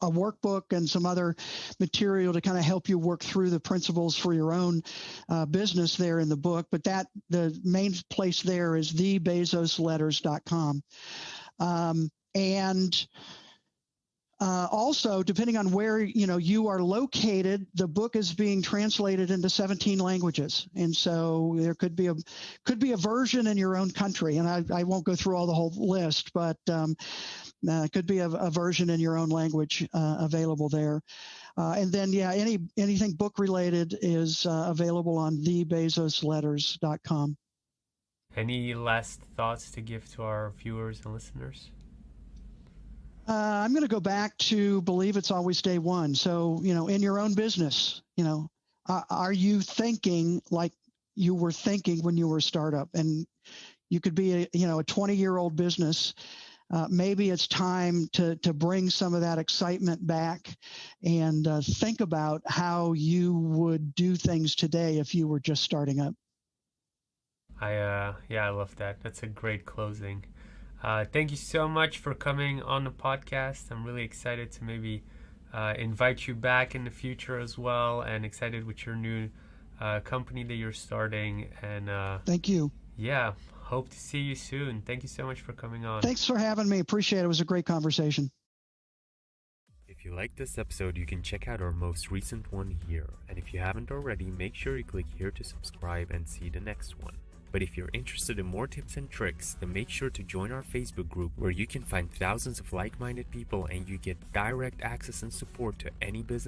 workbook and some other material to kind of help you work through the principles for your own business there in the book. But the main place there is thebezosletters.com. Also, depending on where you are located, the book is being translated into 17 languages, and so there could be a version in your own country. And I won't go through all the whole list, but it could be a version in your own language available there. And then anything book related is available on thebezosletters.com. Any last thoughts to give to our viewers and listeners? I'm going to go back to believe it's always day one. So, in your own business, are you thinking like you were thinking when you were a startup? And you could be a 20-year-old business. Maybe it's time to bring some of that excitement back and think about how you would do things today if you were just starting up. I love that. That's a great closing. Thank you so much for coming on the podcast. I'm really excited to maybe invite you back in the future as well, and excited with your new company that you're starting. And thank you. Yeah, hope to see you soon. Thank you so much for coming on. Thanks for having me. Appreciate it. It was a great conversation. If you like this episode, you can check out our most recent one here. And if you haven't already, make sure you click here to subscribe and see the next one. But if you're interested in more tips and tricks, then make sure to join our Facebook group, where you can find thousands of like-minded people and you get direct access and support to any business